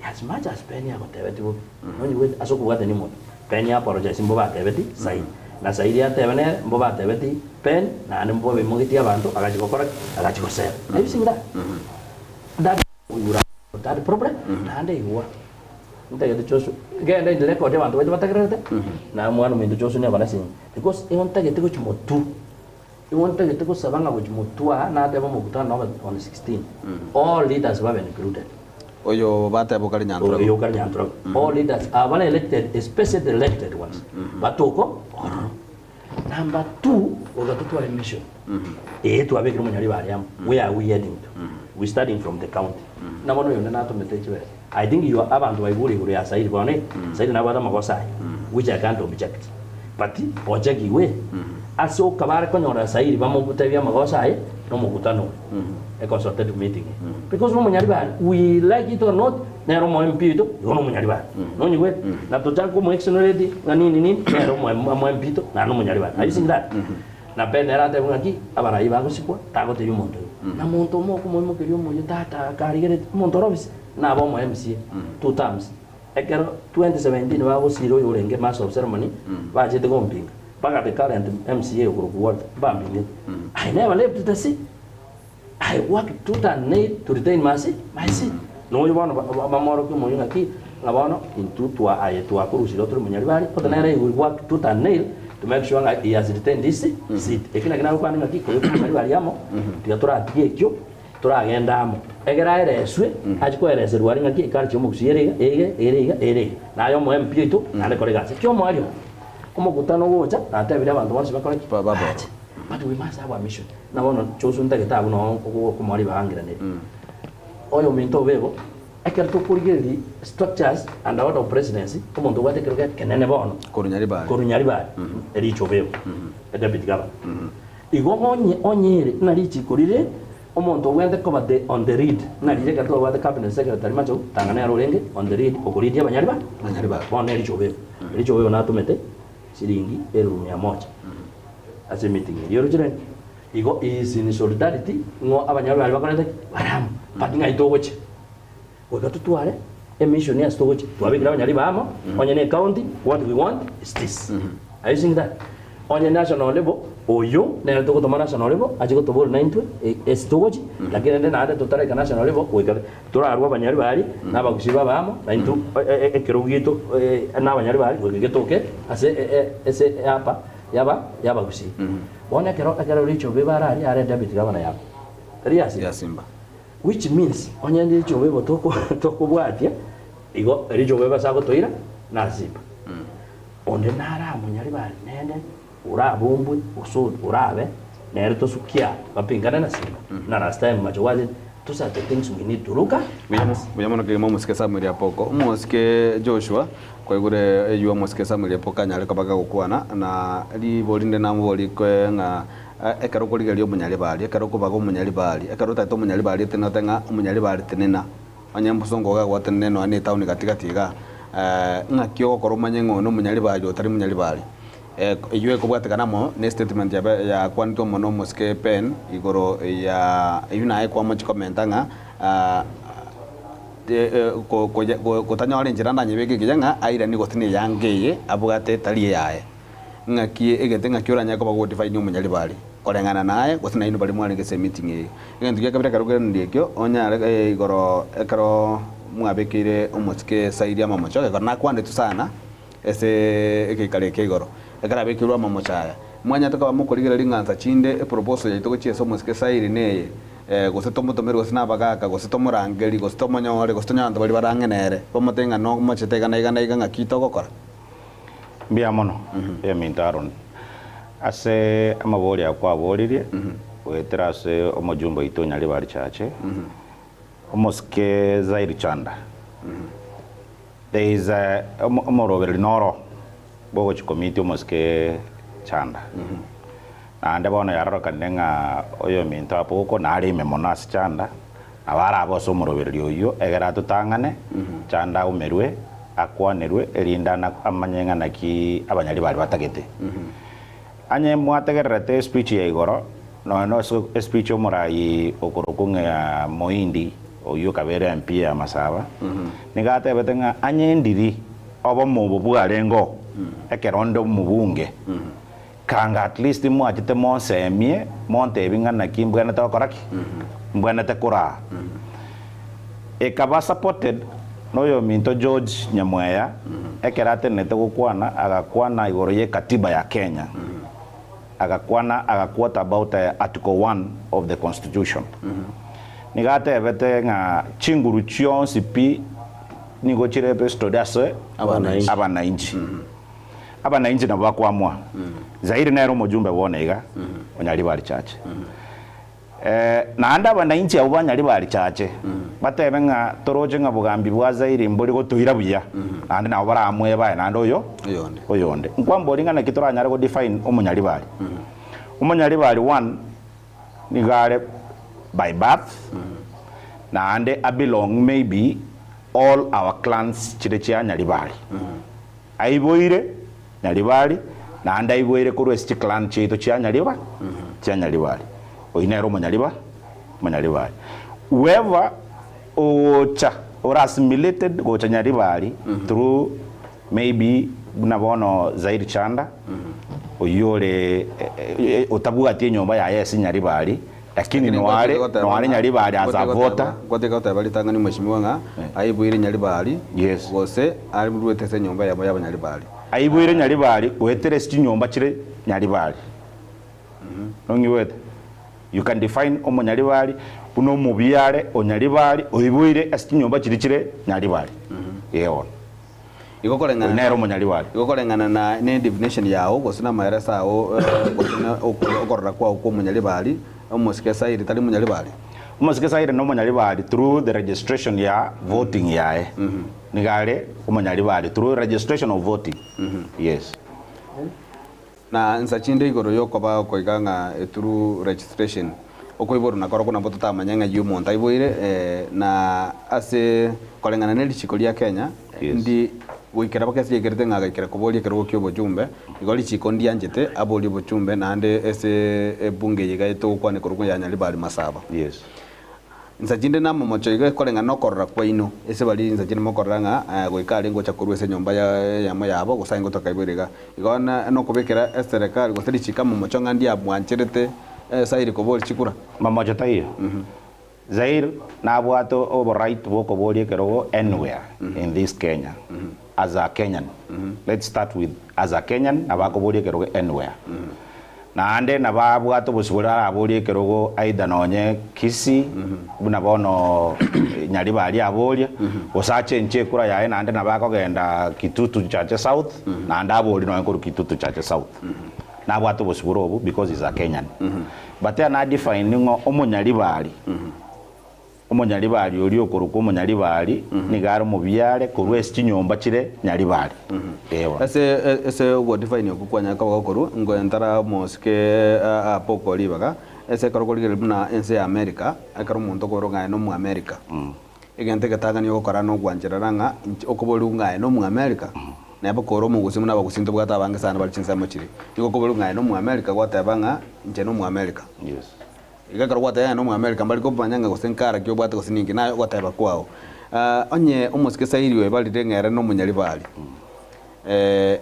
Speaker 8: as much as penya ko tebeti bo no ni wet aso kuwate ni mo penya apologize mbo ba tebeti sai na sai ya tebene mbo ba tebeti pen na mbo be mo gitia bantu agachi ko correct agachi ko sel ai sinda that problem na ande huwa nta chosu genda ile record ya bantu batakrete na mwana mindu chosu ne bana sin because I want to get to chimotu I want to get to sabanga go chimotua na ate bomo kutana on 16 all leaders were included
Speaker 2: oyo bata bokari nyantro
Speaker 8: oyo kari nyantro all leaders are elected especially the elected ones batoko number 2 ogatutu wa mission tu abekira munyali bali am where are we heading to we starting from the county na bono yona nato metechiwe I think you are abantu baiburi kuri asaidi bone saidi na bada makosa which I can't object but project iwe aso kabare ko nyora saidi bamo kutabia makosa no mukutano a consultative meeting because no munyalibali we like it or not nero mo mpito no munyalibali no nywe na totanko mo exonerate na nini nero mo mpito na no munyalibali are you seeing that na penera te ngaki abana iba gusikwa tago te yumondo na monto mo ko mo kelio mo tata karigere monto robis na bo mo MC two times ekero 2017 ba go siro yorenge master of ceremony ba jete gompinga baga the current MCA group world bambing I never left the seat I worked tooth and nail to retain my seat no you want mamoro ko mo ngaki ngabono into to I to akurusi lotro munyalibali but na we work tooth and nail to make sure he has retained this seat ekina kina kwa ngaki ko munyalibali yamo tigatora tiekyo turagendamo egera ereswe achiko ereserwa ari ngaki karcho mu kusiyerega ege nayo mo MP itu nane koregase kyo mo ario como kutano gocha na tebira abantu bonse bakora
Speaker 2: baba
Speaker 8: but we must have a mission na bono chosunta que tabu no ko mari bangira ne oyo minto bebo eker to kurigeri structures and out of presidency como ndo wate creo que kenene bono korunyari ba ericho bebo deputy governor igo onyere na richi kurire omonto wende ko bade on the read na rije ka to wate cabinet secretary macho tangana rorenge on the read okuridia banyari ba bono ericho bebo na tumete shilingi 100 ase meeting yoro jire igo is in solidarity ngo abanyarwanda bakorete baramu patinga itogoche wega tutware emission ya stogoche twabikira abanyari bamo onye ne county what we want is this are you seeing that onye national level oyo ne to ko national level aje ko to bol 90 stogoche lakini nende na totale ka national level wega turarwa abanyari bari nabagusiba bamo 90 ekerugito na abanyari bari wega getoke ase hapa yaba gusi bona kero richo bebara ari are David gavana yabo riasi
Speaker 2: ya Simba
Speaker 8: which means onye richo bebo toko bwatia igo richo beba sago toira na Simba onde nara munyari bari nende urabumbu usud urabe nere to sukia bapingana na Simba na last time majowaje those are the things we need to look at
Speaker 2: buyamo no kemo muske Samuel apoko muske Joshua kwa igure ejuwa muske Samuel apoka nyale kabaga gukwana na ri bolinde na mboli kwe nga ekaro kurigerio munyali bali ekaro kubaga munyali bali ekaro tato munyali bali tena tenga munyali bali tenena anyambo songo ga gwatene no ani tauni katikati ga nga kyo koromanye ngono munyali bali otari munyali bali ejuwe kubwatekana mo ne statement ya kwanto mono muske pen igoro ya yuna kwa mo komenta nga ko tanya wale njira ndanye beke kijanga aira ni gotine yangeye abugate taliye yae ngaki egete ngakiora nyako bago define umunyali bali korengana naye gotine ino bali mwale ngese meeting ye ngendu yakabira karugera ndekyo onya igoro ekaro mwabekire umuske saidi ama mochoke korna kwande tusana ese ekikale kegoro ekara bekirwa mamochaya mwanya toka bamukorigera ringanza chinde proposal ya itoko chieso muske saidi neye gosetomo tomero gosina bagaka gosetomo rangeri gosetomo nyore gosetonya bali barangenere bamotenga no mochete na iga kito gokora
Speaker 7: mbia mono ya mintaron ase amabori akwa boririe wetera ase omojumbo itonya libari chache omoske zairi chanda there is a omoroberi noro bogo committee omoske chanda ande bona yararo kanenga oyo minto apoko nari memonas chanda abara aboso moroberi oyo egera tutangane chanda umerwe akwanerwe erindana amanyenga naki abanyali bari batagete anye mwategerete speech ya igoro no speech omorai okorokunga ya moindi oyo kabere MP ya Masaba nigate betenga anye ndiri obo mububu arengo ekerondo mubunge kanga at least mwachite monsemie monte bingana kimbwana takoraki mbwana takora ekaba supported noyo minto George Nyamweya ekerate nete gukwana agakwana igoro ye katiba ya Kenya agakwata about article 1 of the constitution nigate bete nga chinguru chionsi pi nigo chirebe stodase abanainchi abanainchi na bakwamwa zairi nero mujumbe wonega onyali bali chache na anda abanainchi abo banyali bali chache batebe nga toroje nga bugambi bwa zairi mboli go tuira buya andi na bara amwe bae nando oyonde nkwambo linga na kitora nyari go define omunyali bali 1 nigare by birth na ande I belong maybe all our clans chire chia Nyaribari aiboire Nyaribari na ande aiboire kurwesti clan chito chia Nyaribari chia Nyaribari oinero Nyaribari whoever ocha or assimilated go cha Nyaribari through maybe bunabono Zaire Chanda oyore otabuatie nyomba ya yesi Nyaribari lakini nwale Nyaribari as a voter
Speaker 2: kwateka utabali tangani mheshimiwa nga aibuire Nyaribari
Speaker 7: yes
Speaker 2: gose ari murwetese nyomba ya Nyaribari
Speaker 7: aibuire Nyaribari wetere sti nyomba chire Nyaribari nongiwete you can define omo Nyaribari uno mubiare Nyaribari oibuire sti nyomba chire Nyaribari yeon
Speaker 2: ikokolengana
Speaker 7: nero Nyaribari
Speaker 2: ikokolengana na ne definition yao gosina maeresa ao gosina okorra kwa uko Nyaribari omosikesa iri tali Nyaribari
Speaker 7: omosikesa iri no Nyaribari through the registration ya voting yae nigare Nyaribari through registration of voting yes
Speaker 2: na nsachinde igoro yoko ba koiganga through registration okoiboro na koroko na boto tamanyenga yumo ntaiboire na ase kolengana ne lichikolia Kenya ndi wikera bakasi yegerete ngaga ikera koboli ekero kyo bojumbe igoli chikondi anjete aboli bojumbe nande ese bunge yiga eto kwane koruko ya Nyaribari masaba
Speaker 7: yes
Speaker 2: nsajinde namo mocho yiga kolenga nokorra kwa ino ese bali nsajinde mokorranga goikale ngo chakurwe ese nyomba ya yabo gusaingo tokaiburiga igona no kubekera serikali goteri chikamo mocho ngandi abwancherete sairi koboli chikura
Speaker 7: mamojo taiyo Zaire na bwato over right boko boli ekero anywhere in this Kenya as a Kenyan let's start with as a Kenyan abako boli ekero anywhere na ande na babwato busubura aboli ekero aida nonye Kisi buna bono Nyaribari abolia osache nche kura yae na ande na bako genda Kitutu Chache South na ande aboli no ekoro Kitutu Chache South na bwato busubura obu because is a Kenyan but na define ngo Nyaribari Nyaribari oli okuruka Nyaribari nigaro mubyare kurwesi nyomba chire Nyaribari ewa
Speaker 2: ese go define okukwanya ka bakuru ngo entara moske apoko libaga ese karokoligere buna ense America akaro muntu koronga no mu America egente gatagani okora no gwanjeraranga okobolu ngaye no mu America na bakoro mu gusimu na bagusinto bwata bange sana bali chinsa mochiri yuko kobolu ngaye no mu America gwatabanga nje no mu America
Speaker 7: yes
Speaker 2: igakaro gwata no mu America mbali ko banyanga gosenkara kyo bwata gosiningi nayo gwataba kwao onye omosikesa iriwe bali dengere no mu Nyaribari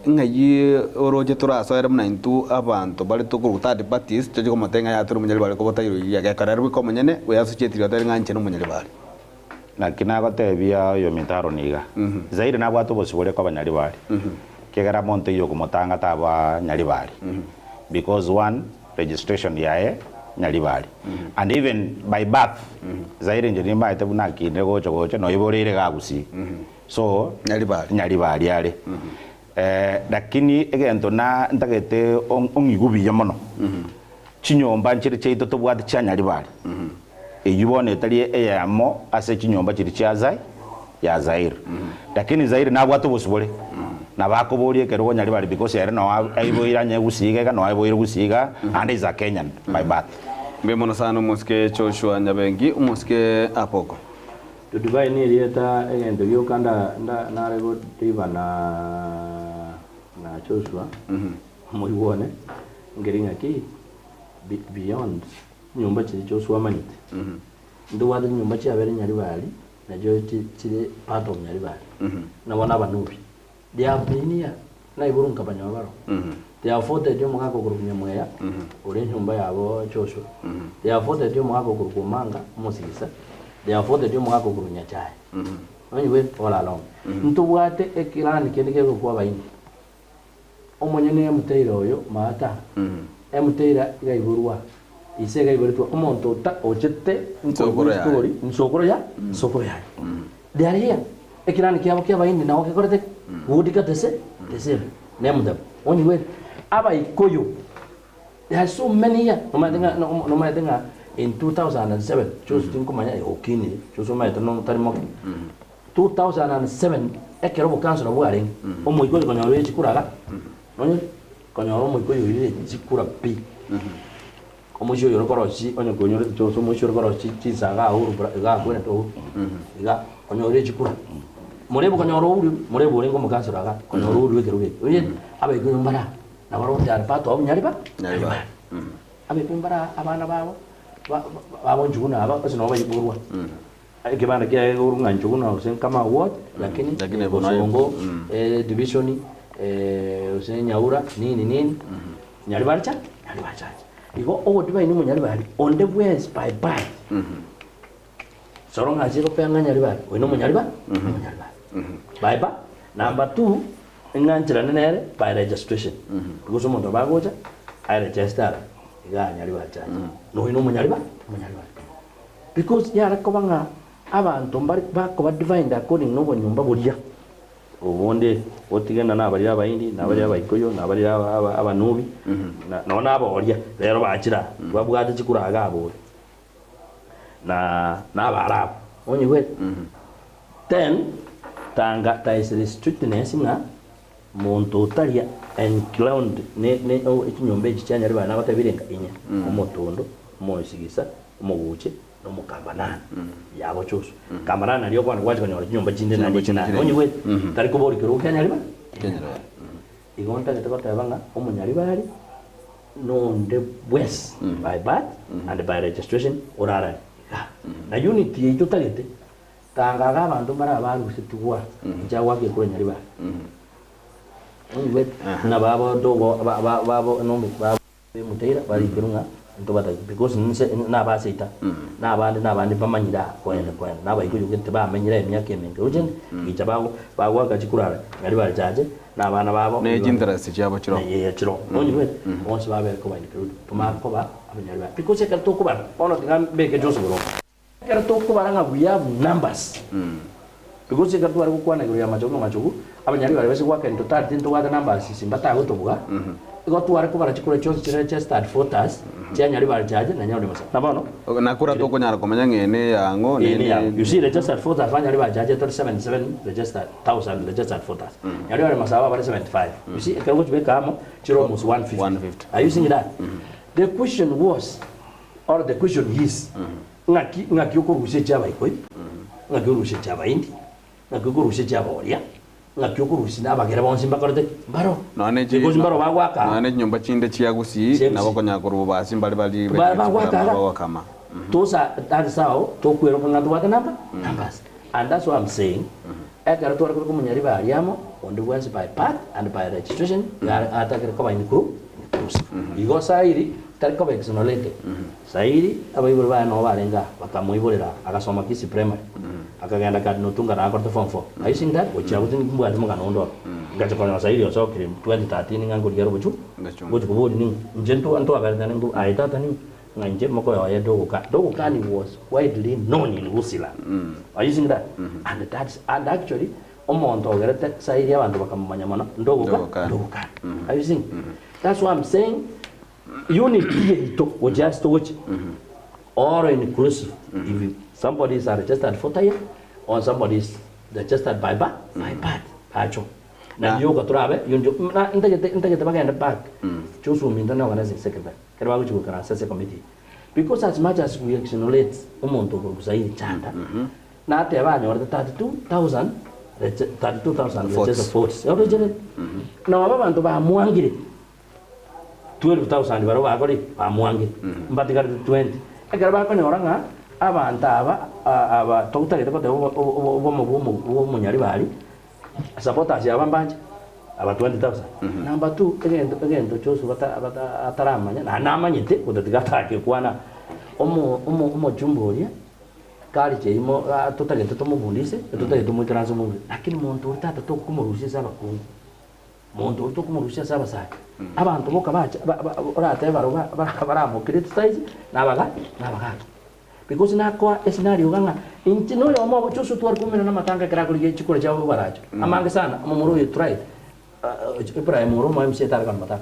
Speaker 2: ngayi oroje turasoera muna intu abantu bali tukuruta de parties cyo komatenga ya turu mu Nyaribari ko batairo ya gakararwe ko munyene we associate yotari nganche no mu Nyaribari
Speaker 7: na kinago tebia yo mitaro niga Zaire na bwatu bosibore ko Nyaribari kegara monte yo komotanga taba Nyaribari because one registration yae Nyaribari and even by birth Zaire njeni mba ite buna kinde gocho no iborere gagusi so Nyaribari yale lakini egento na ntagete ongigubiye mono chinyomba nchiri cheito tobwati cha Nyaribari eyubone tali eyamo ase chinyomba chiri cha ya Zaire lakini Zaire na bwatu bosibole na bakoboli ekero Nyaribari because yare no aiboira nyegusiga no aiboira gusiga and is a Kenyan by birth
Speaker 2: Mbemona sana muske Joshua Nyabengi muske apoko
Speaker 8: to divide ni rieta egento yo kanda na rego tiba na Joshua muiwone ngeringa ki beyond nyumba chiri Joshua manite ndo wadi nyumba chi abere Nyaribari na jo chiri part of Nyaribari na wana banubi dia binia na iburunka banyabaro dia fote dio mwako kurukunya mweya ore nyumba yabo Joshua dia fote dio mwako kurukumanga musisa dia fote dio mwako kurunya chai onye we all along ntu wate ekilani kendike kwa baini omonyene muteira oyo mata emuteira gaiburwa isega iburwa omonto ta ochete nsokoro ya they are here ekilani kyabo baini na okekorete udika tese nemudab onye we aba ikoyo there are so many here no matter in 2007 chose tinkumanya okini chose matter no tarimo 2007 ekero bukanso no bwari omo ikoyo konyo chikuraga onye konyo omo ikoyo ile chikura pi omusho yoro korochi onyo gonyo choso omusho yoro korochi chisaga uru ga kwena to ga onyo re chikura morebo konyoro uri morebo rengo mukasura ga konyoro uri wekeruge oye abe kumbara na baro ndar pato nyariba abe kumbara abana babo babo njuna aba kasino bayiburwa kibanda kia urunga njuna usen kama ward lakini bongo division usen nyaura nini nyaribarcha iko ogo diba ini munyaribari on the west by soronga zero penga nyaribari wino munyariba by number 2 inganchira nere by registration because umuntu bagoja I register ga nyariba cha no wino munyariba because yara kobanga abantu mbari bako badivine according no nyumba buriya ubundi otigenda nabali abayindi nabali abayikoyo nabali abanubi nona aborya rero bakira babwate kikuraga abo na nabarabu onyiwe then tanga taisiri strictness na muntu taria encloud ne ikinyombe kicyanya riba nabatabirenga inya umutondo umusigisa umuguche no mukambanana yabo cyose kambanana riyo kwanda kwaje kanyora kinyomba kinde na kina onyiwe tari kubori kero kanya riba igonta ketaka banga umunyari bari no the west by birth and by registration orara na unity ito tarite tanga abantu bara barusitwa njawa ke kure nyari bari onyiwe na babo dogo babo no babo mutera bari kirunga ntobata because nabaseita nabandi bamanyira kwenda nabayikuye kete bamenyira emyaka emenge uje gicabago bagwa gachikurara ngari bari jaje nabana babo
Speaker 2: ne interest cyabo kiro
Speaker 8: kiro onyiwe onse babere ko bandi kiro tumako ba abanyari ba because ka to kuba ono tingambe ke joso bro ka to kuba nga we have numbers because ka to ari kukwana kiro ya machogo abanyari bari bese kwa kento tati ndo wada numbers simbata gotobuga iko ari kubara chikure chose chire start photos cyanyari bari jaje na nyawo masa nabono
Speaker 2: nakura to kunyara komanya ngene yango
Speaker 8: ne you see registered photos abanyari bari jaje 377 registered 1000 registered photos nyari bari masaba bari 75 you see ekero chbe kamo chiro almost 150 are you seeing that the question was or the question is ngaki ukurushe chaba ikoi ngaki urushe chaba indi ngaki urushe chaba oria ngakyukurusi nabagera bonse mbakorete baro
Speaker 2: none
Speaker 8: baro bagwaka
Speaker 2: none nyumba chinde chiagusi nabokonya kurubu basi mbali bagwaka kama
Speaker 8: tosa tarisao tokwero ngatu wata numbers and that's what I'm saying ekara to ko munyari bariamo on the west by path and by registration atakere ko bayini kuru igo sairi tariko bexonolete sairi abayibura bano barenga bakamuiborera agasoma kisi primary akagenda kadi notunga na akorte form 4 I think that which I wouldn't mbu ati mugana ondo ngacho kono sairi oso kiri 2013 ngango ligero buchu buchu kubudi ni njentu anto aberta ni aita tani nganje moko ya dogo kani was widely known in Usila are you seeing that and actually omonto ogerete sairi abantu bakamanya mona ndogo ka are you seeing that's what I'm saying unity to just which or inclusive if somebody is registered for tire or somebody is registered by birth acho na yoga trabe yunjo na intagete bagenda back choose uminda na organizing secretary kerwa kuchukura assessment committee because as much as we acknowledge umuntu kusaini chanda na ate abanyo 32000 registered votes original na abantu ba muangire 12,000 baro bakori bamuangire mbatika 20 ekara bakone oranga abantu aba tokutagete kote bo munyari bari supporters yabambanje aba 20,000 number 2 egento chosu bata ataramanya na namanyite kudatigata kwana omo jumboria kali cheimo tutagete tomubundise tutagete tomukranzo mungu lakini muntu utata tokumurushiza abakungu muntu tokumurushiza sabasa abantu boka bacha orate baramukire stage nabaga because nakwa scenario ganga intino yo mo chosu twar kumena na matanga kira kuri chikura chabo baracho amange sana amumuru you try Ibrahim muru mo mse tar kan mata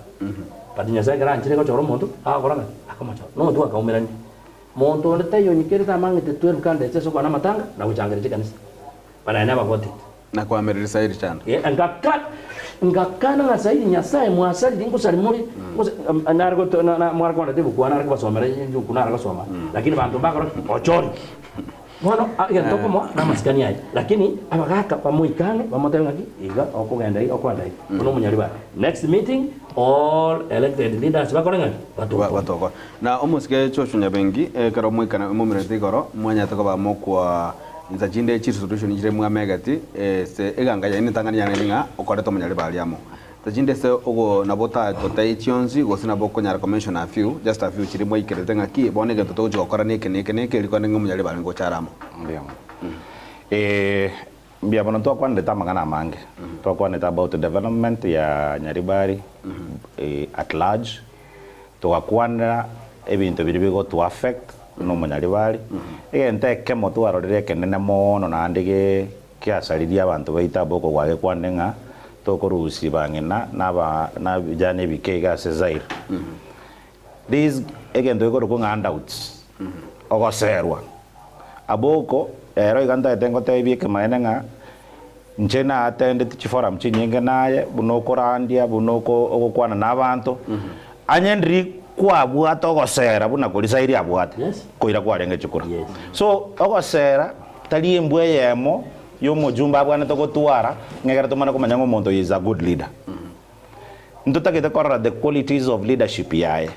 Speaker 8: patinya saya kira anchire ko choro monto koranga akamacho no tu akaumera monto ndete yo nyikere ta mangi te twar kan de cheso bana matanga na kuchangere chikanisa bana na bagoti
Speaker 2: na kwamerera sairi chanda
Speaker 8: ngakana ngasaidi nyasaye mwasali ngusali muri nargo na mwarko na tibu kwana arko basomera nju kuna arko soma lakini bantu bakoro ochori bono ya toko mo na maskani ai lakini abagaka pamuikane bamotenga ki iga okugenda okwanda uno munyaliba next meeting all elected leaders bakorenga
Speaker 2: batoko na omusike chocho nyabengi karo muikana mumirete goro mwanya toko ba mokwa nzajinde chi solution jire mwa megati se eganga ya ni tangani yana ninga okoreto munyaliba aliamo tajinde se ogo nabota totai chionzi go sina boko nyara convention a few just a few chiri mwa ikerete ngaki bonege toto jo okora neke liko ninga munyaliba ngo charamo
Speaker 7: ndio bia bono to kwande ta magana mange to kwande ta about the development ya Nyaribari at large to kwanda ebintu biribigo to affect no Nyaribari egente kemo to arorere kenene mono na ndige kiasariria abantu baita boko gwage kwandenga to korusi bangena na bijane bikega sezair these egento igoro ko handouts ogoserwa aboko ero iganda etengo tebie kemaenenga nchena atende tichiforum chinyenge naye bunoko randia bunoko ogokwana nabantu anyendri kwabwata ogosera buna kolisairi abwata koira kwarenge chikura so ogosera tali embwe yemo yomujumba abwana togotwara ngegera tomana kumanya ngo muntu is a good leader ntutakite korora the qualities of leadership yae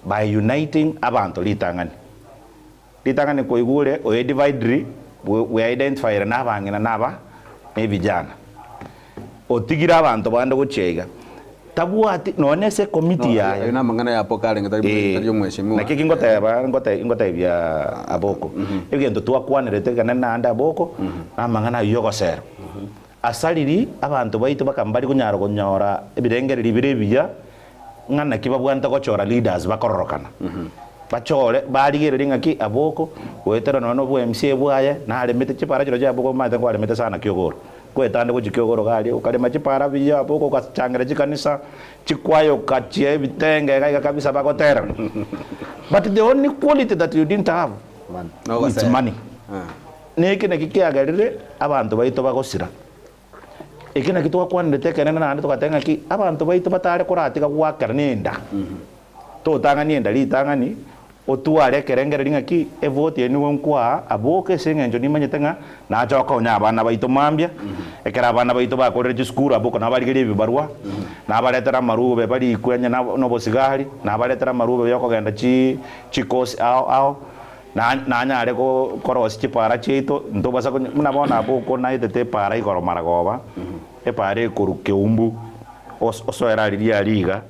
Speaker 7: by uniting abantu litangani koigure o divide we identify na bangina naba vijana otigira abantu bande guchega tabuati none se committee ya
Speaker 2: ina mangana ya pokale ngatayo mweshimiwa
Speaker 7: na kiki ngota bya aboko egento twakwanirete kana na anda aboko na mangana yoko sero asaliri abantu baitu bakambari kunyara kunyora ebirengere libire biya ngana kibabwanta gochora leaders bakororokana bachore barigere ngaki aboko wetera nono bwo MC bwaye na alemete chipara chiro cha aboko mate kwa alemete sana kyogoro kwetande ku kyogoro gali ukalema chipara biya aboko kachangere chikanisa chikwayo kachie bitenge gaika kabisa bakotera but the only quality that you didn't have it's money nekine kikiagarire abantu baito bagosira ikina kitwa kwanete kenena na tukatenga ki abantu baito batare kuratika gwakara nenda to tangani enda litangani otuare kerengere ringaki evote ni wonkwa aboke sengenjo ni manyetenga na joka onya abana baito mambia ekera abana baito bakorere school aboko na barigere bibarwa na baletera marube bari kwenya no bosigari na baletera marube yoko genda chikosi ao na nyare ko korosi chipara chito ntobasa muna bona aboko na itete para igoro maragoba e pare koruke umbu oso era liga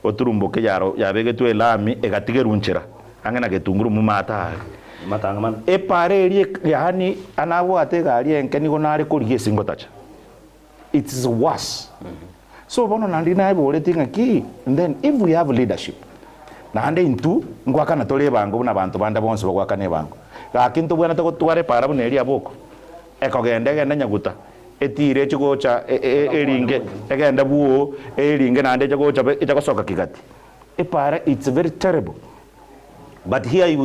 Speaker 7: oturumbo ke yaro yabege tu elami egatige runchera angena getunguru mu matanga man e pare ri yani anabo atega ri enkeni gonare kuriye singotacha it is worse so bono nandi na ibo letinga ki and then if we have leadership na ande intu ngwaka na tole bango na bantu banda bonse bagwaka ne bango ga kintu bwana to tware para buneri aboko ekogende genda nyaguta etire chigocha eringe egenda buo eringe na ande chigocha itakosoka kigati e para it's very terrible but here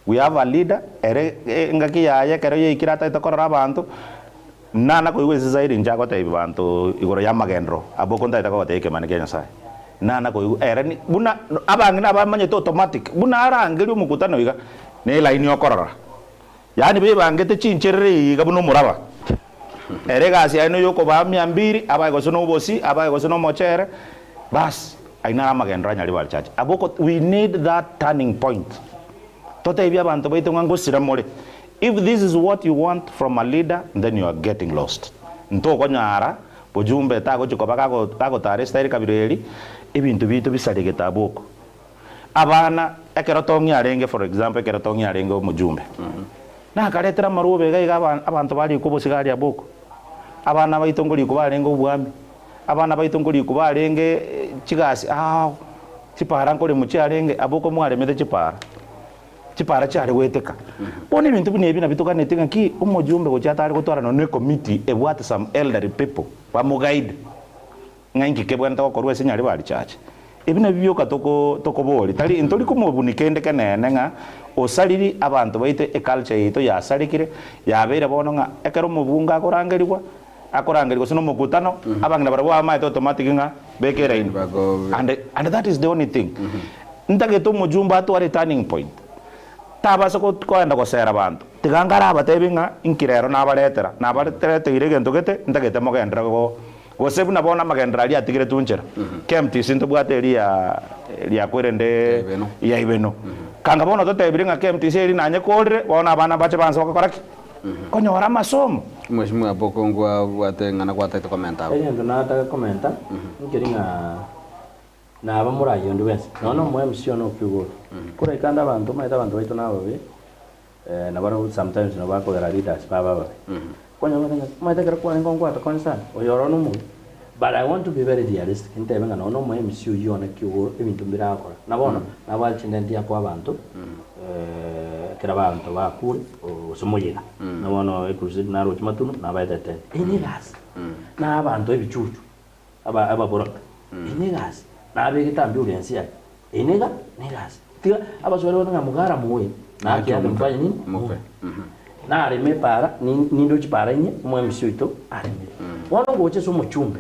Speaker 7: we have a leader ere ngaki yaye kero yikirata itakorora abantu nana koigwese zairi njago ta abantu igoro ya magendro aboko nda itako teke mane Kenya sai nana koigu ere ni buna abangina abamanye to automatic buna arangiri umukutano iga ne line yokorora yani be bangete chincherere iga buno muraba ere gasi ayino yoko ba 200 abaye gosono bosi abaye gosono mochere bas aina magendro Nyaribari church aboko we need that turning point tote bia bantu baito ngangosira more. If this is what you want from a leader, then you are getting lost. Ntoko nyara bojumbe tago chikoba kago tare style kabireri ibintu bitu bisaligeta aboko abana ekerotongi arenge for example ekerotongi arenge mujumbe na karetera marube gaiga abantu bali kubosigari aboko abana baitongoli kubarenga ubwami abana baitongoli kubarenge chigasi chipara nkole mucyarenge aboko mwaremete chipara cyari weteka bone ibintu bine bina bitukaneteka ki umujumbe go cyatari gutwara none committee ebwate some elderly people bamuguide ngangi kebwanta ko korwese Nyaribari church ebina bibyoka toko boli tali intoli kumubunikende kanene nga osaliri abantu baite culture yito yasalikire yabera bono nga ekero mubunga korangerirwa akorangeri gusino mukutano abangina barwa ma automatic nga bekera in and that is the only thing ntageto mujumba to ari turning point taba soko kwenda gosera bantu tigangara abatebinga inkirero nabaretera nabaretera gento gete ntagete mogendera go gosebu nabona magendera ali atigire tunchera KMTC ntubwate ria kwerende ya ibeno kanga bona totebiringa KMTC iri nanye kodre bona abana bache banza bakakoraki konyora masomo
Speaker 2: mheshimiwa hapo kongwa watengana kwa taito komenta hapo
Speaker 8: ndo nataka komenta nkiringa na abamurayo ndi wense nono mwe msio kyugo kure kanda abantu maita abantu baito nabo be na baro sometimes no bako era leaders baba konya maita kera kwa ngongwa to konsa oyoro no mu but I want to be very realistic ntebenga nono mwe msio yona kyugo ebintu birakora nabona nabal chindendi yakwa abantu kera bantu bakuri osomoyera nabona ekuzi naro chimatunu nabaitete inigas na abantu ebichuchu aba borota inigas na abege ambulance ya enega negas tiga abasore bona ngamugara muwe na kiande mfanye nini mufe na areme para ni ndo chipara nye mwe msito areme wana ngoche so muchumbe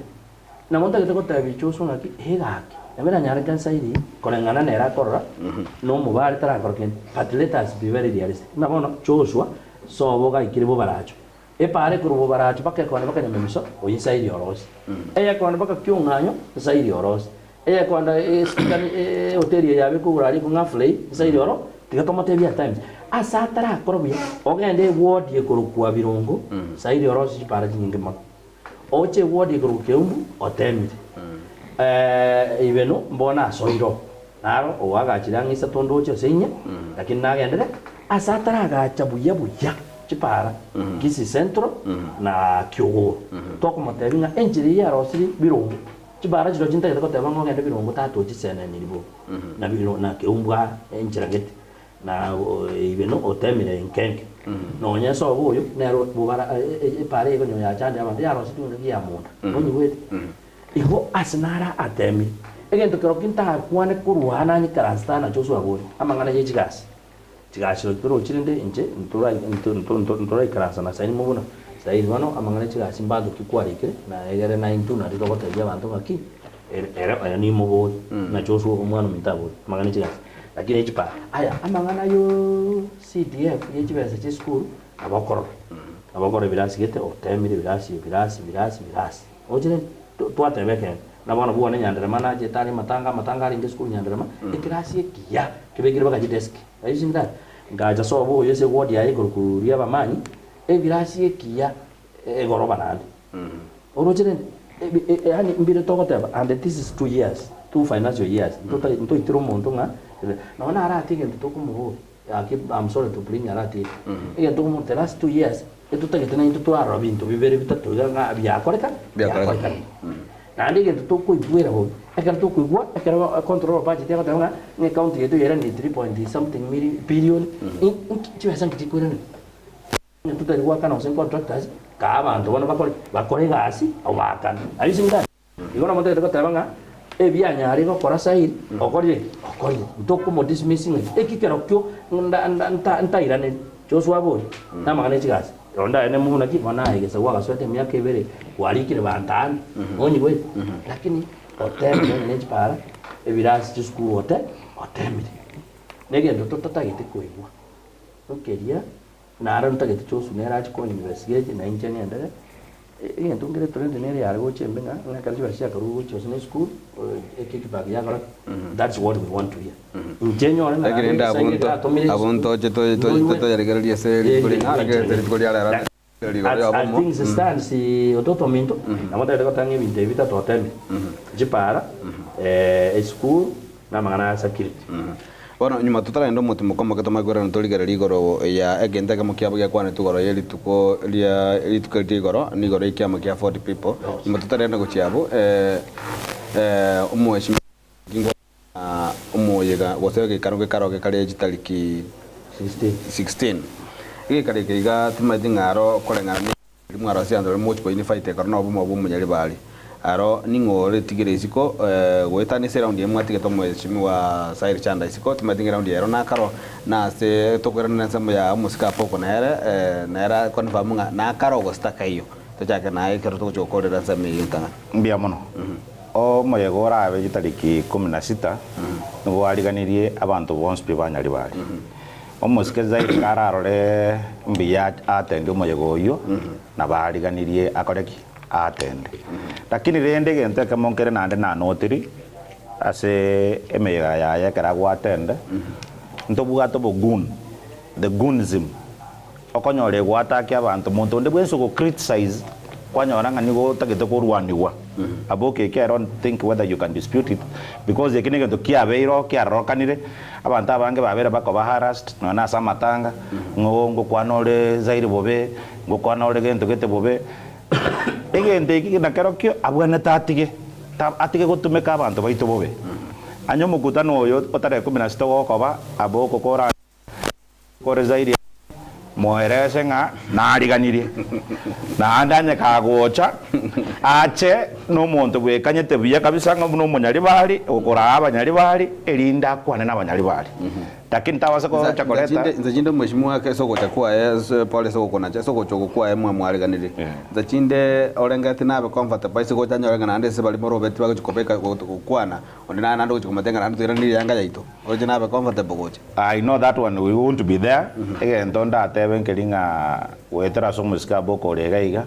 Speaker 8: na monta gete kota bicho ngaki hegaki emera nyare kansa iri kolengana nera korra no mubare tara korken atletas be very realistic na bona choshwa so boga ikiribo baracho e pare kurubo baracho bakke kone bakke nyamiso o inside yoros eya kone bakka kyunganyo inside yoros eya kwanda hoteli yawe kurari kunga flay inside yoro tigatoma tebia times asatara korobia ogende ward ye kurukwa birungu inside yoros chipara nyinge mak oche ward ye kurukeumbu otemire ibeno mbona soiro naro owaga chirangisa tondo oche senya lakini nagendere asatara gacha buya chipara kisi centro na kyogo toko matebinga enjiri ya rosiri birungu chibara jiro jinta yako tebanga ngende birungu tatu chisene nilibo na biro na keumbwa enjiragete na ibeno otemire enkenke no nyeso boyo nero bubara pare ko nyoya chande abantu ya rosiri ngi ya munda onyi wete iho asinara atemi egento kero kinta kwane kuruhana ni karastana Joshua bori amangana ye chigasi ro chirinde inje ntura ikarasana saini mubuna sai bano amangana chigasi mbado kikwarike na egere na intuna rito kota ya bantu ngaki era ni mubo na Joshua umwana mitabo amangana chigasi lakini echipa aya amangana yo CDF yechibesa che school abakoro birasi gete otemire birasi ojire twatebeke na bona buone nyandere mana je tani matanga ringe school nyandere ma ikirasi kiya kibegire baka desk ayizinda ngaja so bo yese wodi yayi kurukuria bamanyi ebirasi kiya egoroba nandi orojire yani mbire tokoteba and this is 2 years 2 financial years nto itiro muntu nga naona arati ke nto kumuho yake I'm sorry to bring arati ege to mu the last 2 years etutagete into to arabinto bibere bitatu nga byakoreka nandi ke to ko ibwera ho ekara to ko igwa ekara control budget ya katanga ni account yetu yera ni 3 something billion chiwesa ngitikwera ni tutari kwa kana usen contractors ka abantu bona bakore gasi obakana ayisinda igona moto ko tabanga ebyanyari ko kora sairi okori ntoko mo dismissing ekikero kyo nta irane Joshua bori na magane chigasi ronda ene muna ki bana igesa wa gasote myaka ibere warikire bantani onyi we lakini hotel ne chipara ebirasi chusku hotel nege ndo tatagete koigwa okeria na ara ntagete chosu nera chiko investigate na injeni ndere ento ngere trend nere yari goche mbenga na kalji bashia karu chosu ne school ekiki ya gara that's what we want to hear injenyo na
Speaker 2: agenda abunto to yarigeria se kulinga ke kulia ara
Speaker 8: I think the stance ototomento na mota de kotangi vitevita to hotel jipara school na magana security
Speaker 2: bueno nyuma tutarenda mutimo kama katoma gora ntoligera ligoro ya agenda kama kiabo ya kwane tugoro yeli tuko lia litukati goro ni goro ikiama kia 40 people nyuma tutarenda kuchiabo umweshimi kingo umoyega gosege karoge kale jitaliki 16 ige kale kiga timati ngaro kolenga ni mwaro siando much ko ni fight karno obumo munyali bali aro ningore tigire isiko gwetani se round yemwe tigito mweshimi wa Sair Chanda isiko timati round yero na karo na se tokwera na samu ya musika poko na era confirm na karo go staka hiyo Kachake naye kero to chokorera sami yitanga.
Speaker 10: Mbia muno. O moyego rabe gitariki 16 nigo wariganirie abantu bonse bibanyari bari. Omusikeza ikararore mbiya atende moyego yo na bariganirie akoreki atende. Lakini rende gente kamonkere nande na notiri ase emega ya kera gwatende. Ntobuga to bogun the gunism okonyore gwatakia abantu muntu ndi bwenso go criticize kwanyora ngani go tagete ko rwandiwa aboke I don't think whether you can dispute it because yekinege to kia beiro kia rokanire abantu abange babera bako harassed nona samatanga ngo kwanore zaire bobe ngo kwanore gento gete bobe egende iki na kerokyo abwana tatige atige gutumeka abantu baito bobe anyo mukutano oyo otare 16 gokoba aboko kora kore zaire moerese nga nariganirie na andanye kagocha ache no muntu bwekanyete biya kabisa ngo no munyari bari ukora abanyari bari erinda kwane n'abanyari bari lakini tawasa ko chakoleta
Speaker 2: nzachinde mheshimiwa ke soko chakwa pole soko kona soko choko kwa mwe mwariganire nzachinde orengati nabe comfortable soko chanyorenga nande se bali moro beti bakukopeka kwana ondina nando kumatenga nando tirani yanga yaito oje nabe comfortable gocha.
Speaker 10: I know that one we want to be there again tonda ateben kelinga wetera somuska boko regaiga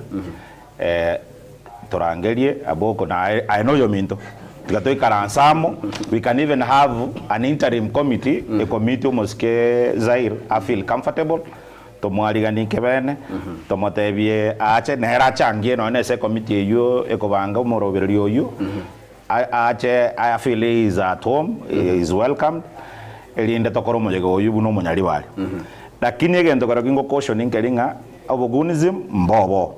Speaker 10: torangerie aboko na I know your minto tikatoi karansamo we can even have an interim committee a committee moske Zaire I feel comfortable to mwarigani kebene to motebie ache nera changie no ese committee yo ekobanga moroberio yo ache I feel he is at home he is welcomed elinde tokoro mojego yo buno monyari bali lakini egento karakingo cautioning kelinga obogunism mbobo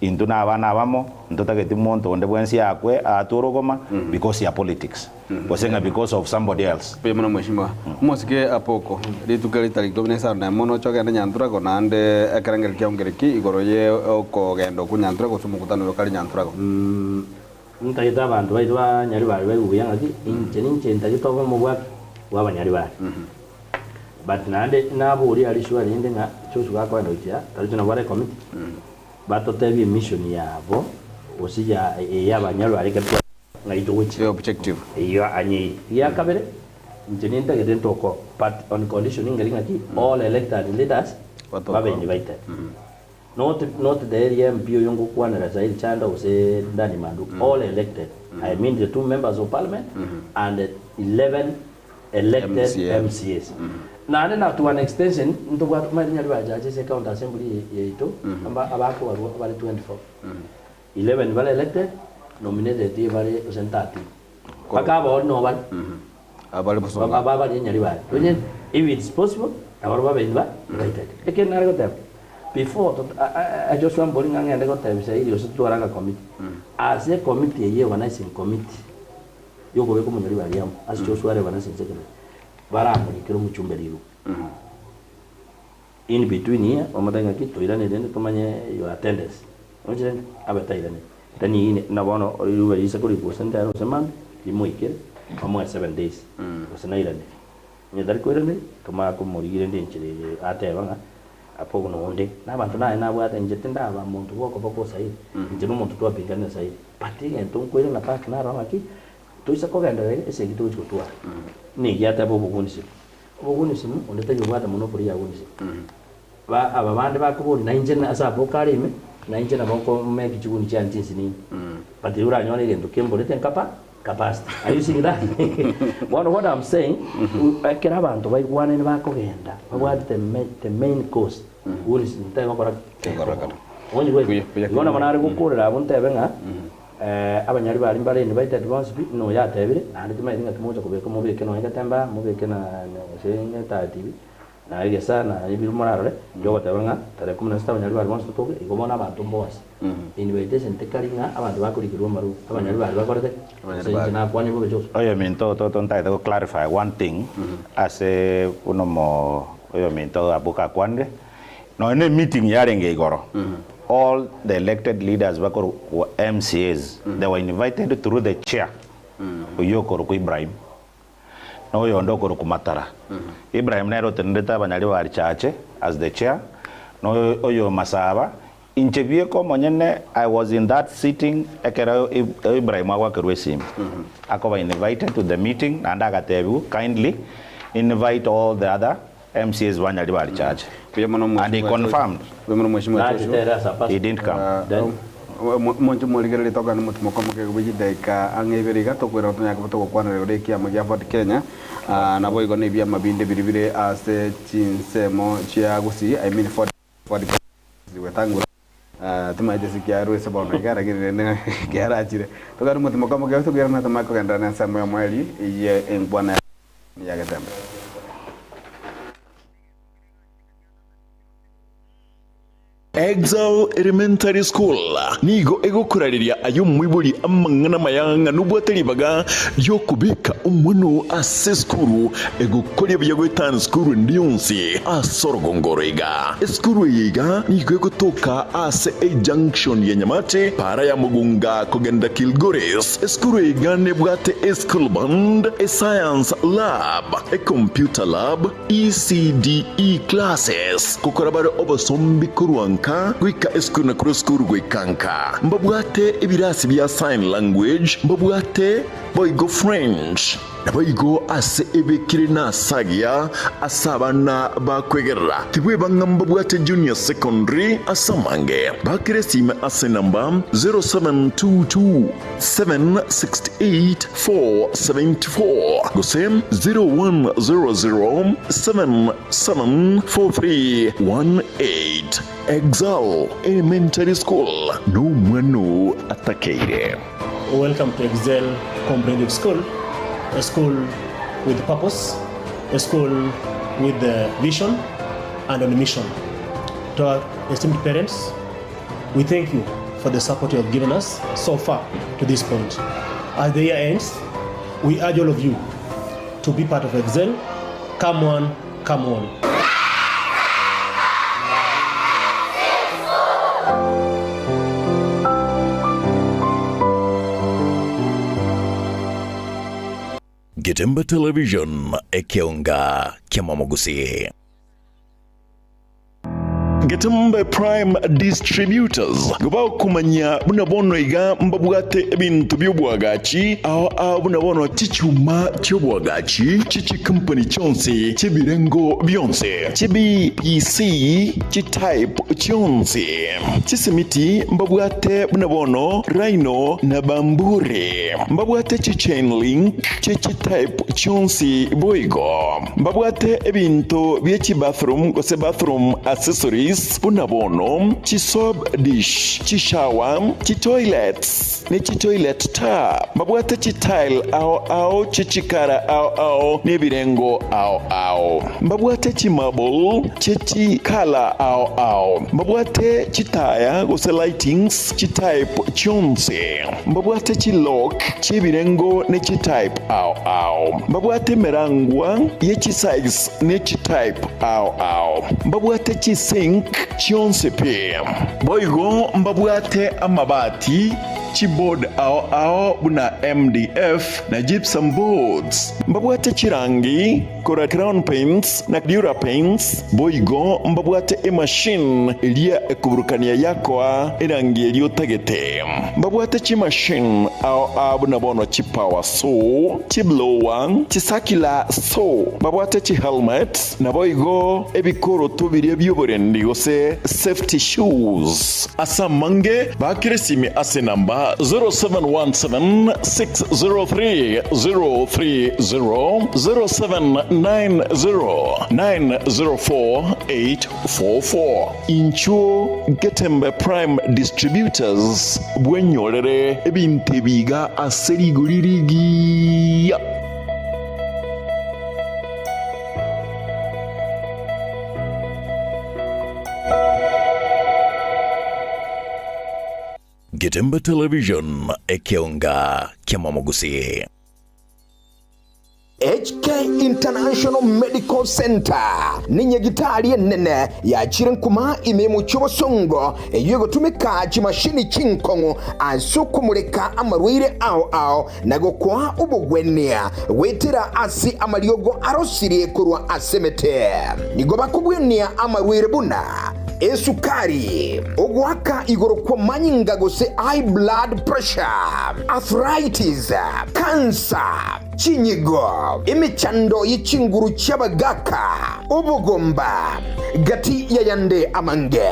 Speaker 10: into na abana bamo ntotageti monto onde bwensi yakwe aturogoma because ya politics bosenga because of somebody else
Speaker 2: pe mono mheshimiwa mosike apoko ritukali tarik domnesa na mono choga na nyantura ko nande akarangel kyongereki igoroye ko gendo ku nyantura ko sumukutano lokali nyantura ko
Speaker 8: ntayita abantu baitwa nyari bari bayubiyanga ki inche ntagitoba mu bwa wabanyari bari but nande nabo uri ali shwa ninde nga chosu gako ndo tia talicho na bare committee bato tebi mission yabo osija yabanyari bari kapya ngaito which
Speaker 2: objective
Speaker 8: iyo anyi ya kabere njeninta geden toko but on condition ngalinga ki all elected leaders babe invited not the area mpio yongo kwana la zaidi chanda use ndani mandu all elected I mean the 2 members of parliament and 11 elected MCAs na na to an extension ndo kwa manyari bajaje se county assembly yeito amba abako bari 24 11 bale elected nominated bari usentati bakaba no bali
Speaker 2: abali
Speaker 8: bosoma bali nyari bali if it's possible abarwa benba invited again na go before I just want boring ngende go tell say yo tuaranga committee as a committee ye organizing committee yoko beko munyari bali yam as Joshua organizing secretary bara muri kiro muchumberiro in between here omadanga kito irane dende tumanye your attendance onje abata irane tani ine na bono iruwe isa kuri posenda ro semana imoike amo 7 days osana irane nyadari ko irane tuma ko muri irane nchire atebanga apo no onde nabantu naye nabwate njetinda aba muntu boko boko sai nje no muntu twapingana sai pati ento kwera na pak na rama ki tuisa ko ganda ese gitu chutwa ni yata bo bugunisi onde tayo bwata monopoli ya bugunisi ba aba bande bakubuli na nje na asa bokari me na nje na boko meki chuguni cha ntinsi ni pati ura nyone gendo kembo leten capacity are you seeing that what I'm saying akira abantu baigwane ne bakogenda babwate the main course uri sinta bakora onye we yona manare gukurira abunte benga abanyari bari mbare ni baita advance no ya tebire andi tuma inga tumoja kubeka mubeke no ngatemba mubeke na senga ta TV na ile sana ibiru marare yo tabanga tare kumna sta abanyari bari bonso toke igomona abantu mbose invitation tekaringa abantu bakurikirwa maru abanyari bari bakorete senga kwanye bobe jo
Speaker 10: oyo minto to ntai to clarify one thing as a unomo oyo minto abuka kwande no ene meeting yarenge igoro all the elected leaders were MCAs. They were invited through the chair. Uyoko ku Ibrahim. No yondo ko ku Matara. Ibrahim nero tendeta banyali bari chache as the chair. No oyo Masaba Inchevie ko monyene, I was in that sitting, ekera Ibrahim Awakerwesim. Akova invited to the meeting, and Agatebu kindly invite all the other MCs one Nyaribari Church. And he confirmed. He didn't come.
Speaker 2: Monjo Moligerele toka na mtu mkomo ke bijideka angeveriga to kwera tunya ko to kwana rero kia magia Fort Kenya na boy go ne bia mabinde biribire ase chinsemo chia gusi I mean for wetangura tuma ite sikia ro sebo na gara gire ne gara achire to ga mtu mkomo ke to kwera na tamako kenda na samu ya mweli ye engwana ya Gatembe.
Speaker 6: Exal Elementary School nigo egokurariria ayo mwiburi amangana mayanga nubwatelibaga yo kubika umwano ase skuru egokoria byagwetana skuru ndionse asorogongorega skuru yiga nigo egotoka ase a junction ya Nyamate para ya Mugunga kogenda Kilgores skuru yiga nebwate a school band a science lab a computer lab ECDE classes kukorabare obasombi kuruanka gwika eskuru na kureskuru gwikanka mbabwate ibirasi bya sign language mbabwate boigo French naboigo ase ebekire na sagia asabana bakwegerera tibwe bangamba bwate junior secondary asamange bakire sima ase namba 0722 768 474 gosem 0100 774318 Exal Elementary School no mwano atakeire.
Speaker 11: Welcome to Exal Comprehensive School, a school with purpose, a school with the vision and on a mission. To our esteemed parents, we thank you for the support you have given us so far to this point. As the year ends, we urge all of you to be part of Exal. Come on, come on.
Speaker 6: Gatembe Television ekeonga kiamamogusi. Gatembe Prime Distributors gubao kumanya bunabono iga mbabwate ebintu byobwagachi aho bunabono chichuma cyobwagachi chichi company chonse chibirengo byonse chibi PC type chonse chisimiti mbabwate bunabono Rhino na Bambure mbabwate chain link type chonse boigo mbabwate ebintu byechi bathroom kose bathroom accessories bunabono chisob dish chishawa chitoilets ne chitoilet tap mbabwate chitile ao chichikara ao nebirengo ao mbabwate chimable chichikala ao mbabwate chitaya gose lightings chitype chonse mbabwate chilock chibirengo ne chitype ao mbabwate merangwa yechisize ne chitype ao mbabwate chisink chionse pe boigo mbabwate amabati chibod ao buna MDF na gypsum boards mbabwate chirangi kora crown paints na dura paints boigo mbabwate machine elia ekuburukania yakwa irangi eliotagete mbabwate chi machine ao buna bono chi power saw chi blower chi circular saw mbabwate chi helmet na boigo ebikoro tubiri byoborendi gose safety shoes asamange bakresimi ase namba 0717 603 030 0790 904 844 Incho Gatembe Prime Distributors bwenyorere ebintu biga aseriguririgi. Gatembe Television ekeonga kiamamogusi.
Speaker 12: HK International Medical Center ninye gitari nene ya chirenkuma imemu chobosongo eyego tumeka chimashini chinkongo asukumureka amarwire ao nago kwa ubugwenia wetera asi amariogo arosirie kurwa asemete nigo bakubwenia amarwire buna esukari ogwaka igoro kwa manyinga gose high blood pressure, arthritis, cancer, chinyigo, imichando yichinguru cyabagaka, ubugomba gati ya yande amange.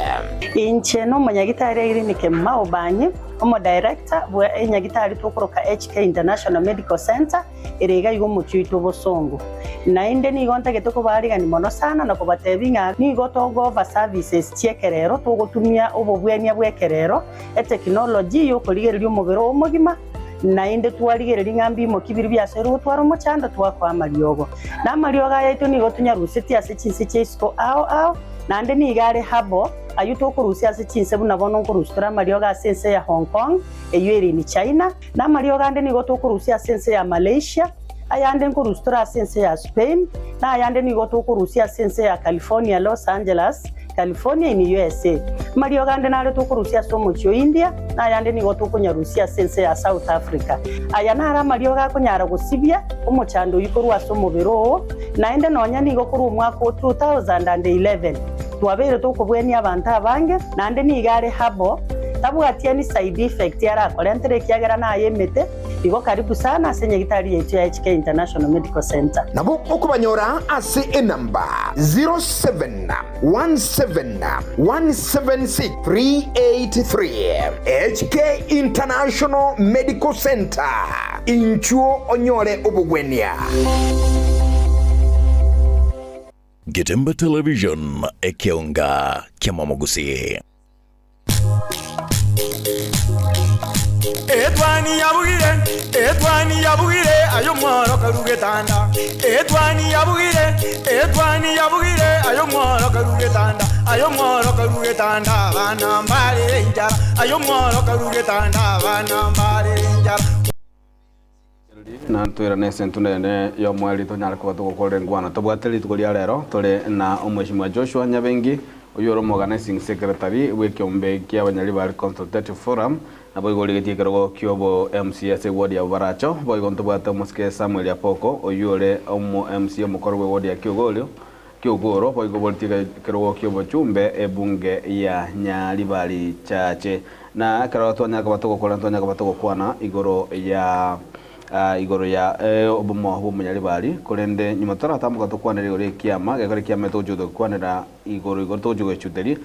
Speaker 13: Inche no manyagitari irinike maobanye omo director bwa enyagitari tukoroka HK International Medical Center erega igo muchito bosongo na inde ni gonta getoko bariga ni mono sana na kubatebinga ni gotogo va services chiekerero tugotumia obobwenia bwekerero e technology yo koligererio mugero omugima na inde twarigereria ngambi mo kibiri byasero twaro mo chanda twakwa mariogo na marioga yaito ni gotunya ruseti ase chinse chesto ao nande ni gare habo ayuto kurusia ase chinse buna bono kurustura marioga sense ya Hong Kong eyeri ni China na marioga ande ni goto kurusia sense ya Malaysia ayande kurustura sense ya Spain na ayande ni goto kurusia sense ya California Los Angeles California in USA marioga ande na to kurusia somo chio India na ayande ni goto kunyarusia sense ya South Africa ayana ara marioga kunyara gusibia umuchando yikorwa somo bero na ende nonya ni gokuru mwaka 2011 twabere tukubweni abantu abange nande ni gare habo tabwatia ni side effect yara kolentere kiagera na yemete igo karibu sana asenye gitari yetu ya HK International Medical Center
Speaker 12: nabo okubanyora ase enamba 0717176383 HK International Medical Center inchuo onyore obugwenia.
Speaker 6: Getembe Television ekeonga kiamamogusi.
Speaker 1: Etwani yabugire ayo mworo karugetanda Etwani yabugire ayo mworo karugetanda bana mbale njara ayo mworo karugetanda bana mbale njara
Speaker 2: na twira ne sentunene yo mwali to nyara ko to ko ngwana to bwateli to lia lero tole na omweshimwa Joshua Nyabengi oyoro organizing secretary we kiombe kia banyali bari consultative forum na boy goli getikero kyobo MCS ward ya Baracho boy gonto bwata muske Samuel Yapoko oyore omo MC omukorwe ward ya Kyogoro boy goboltika kero kyobo chumbe ebunge ya Nyalibali chache na kero twanya kabatoko kwana igoro ya obumo Nyalibali kolende nyimatora tamuka to kwana igoro kiama gegore kiama to judo kwana igoro to jugo chuteri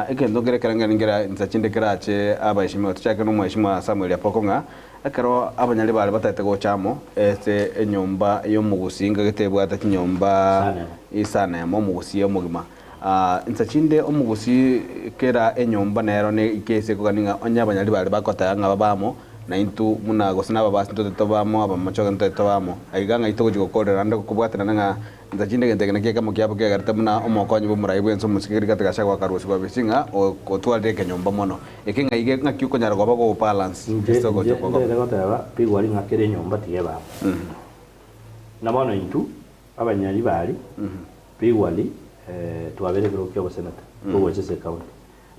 Speaker 2: ekendo gere karanga nsachinde kerache abayishimwe tuchake no mweshimwa Samuel Yapokonga akaro Abanyalibali batete go chamo ese enyomba yo mugusinga getebwa ata nyomba isana mo mugusi yo mugima nsachinde omugusi kera enyomba nero ne ikese kuganinga onya Abanyalibali bakota nga babamo na intu muna gosina babasi nto tobamo abamachoga nto tobamo aiganga itoko jikokorera ande kubwatana nga ndachinde genteke nakieka mukiapo kia garita muna omokonyi bumuraibu enso musikiri katika shagwa karusi kwa bisinga o tualde kenyomba mono ekinga ige ngakyuko nyara kwa bako balance
Speaker 8: istoko joko ndegotaba pigwali ngakere nyomba tigeba na mono intu Abanyalibali pigwali twabere kirokyo bosenata tugwechese county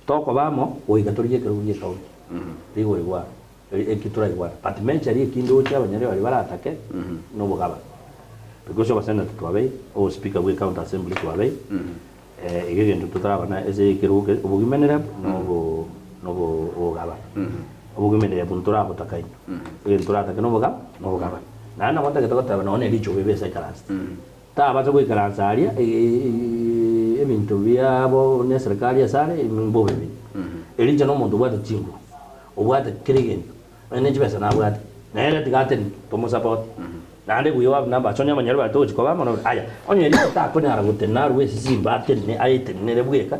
Speaker 8: toko bamo oigatoriye kirokyo county pigwali gwa ekitura igwa patimencha ri kindo cha Abanyalibali baratake no bugaba because abasena twabe o speaker we county assembly twabe egegento tutarabana eze kiruke ubugimenera no gaba ubugimenera buntura butakai egentura atake no bugaba na wata ke tokata no ne licho bebe sai kalas ta baza ko kalas aria eminto biabo ne serikali asare mbo bebe elinja no muntu bwa tingo obwata kirigeni ene jibesa na bwata na ele tigaten tomo support na ande kuyo namba chonya Abanyalibali to chikoba mono aya onye li ta ko na ragote na ruwe simba tenne ayete ne bweka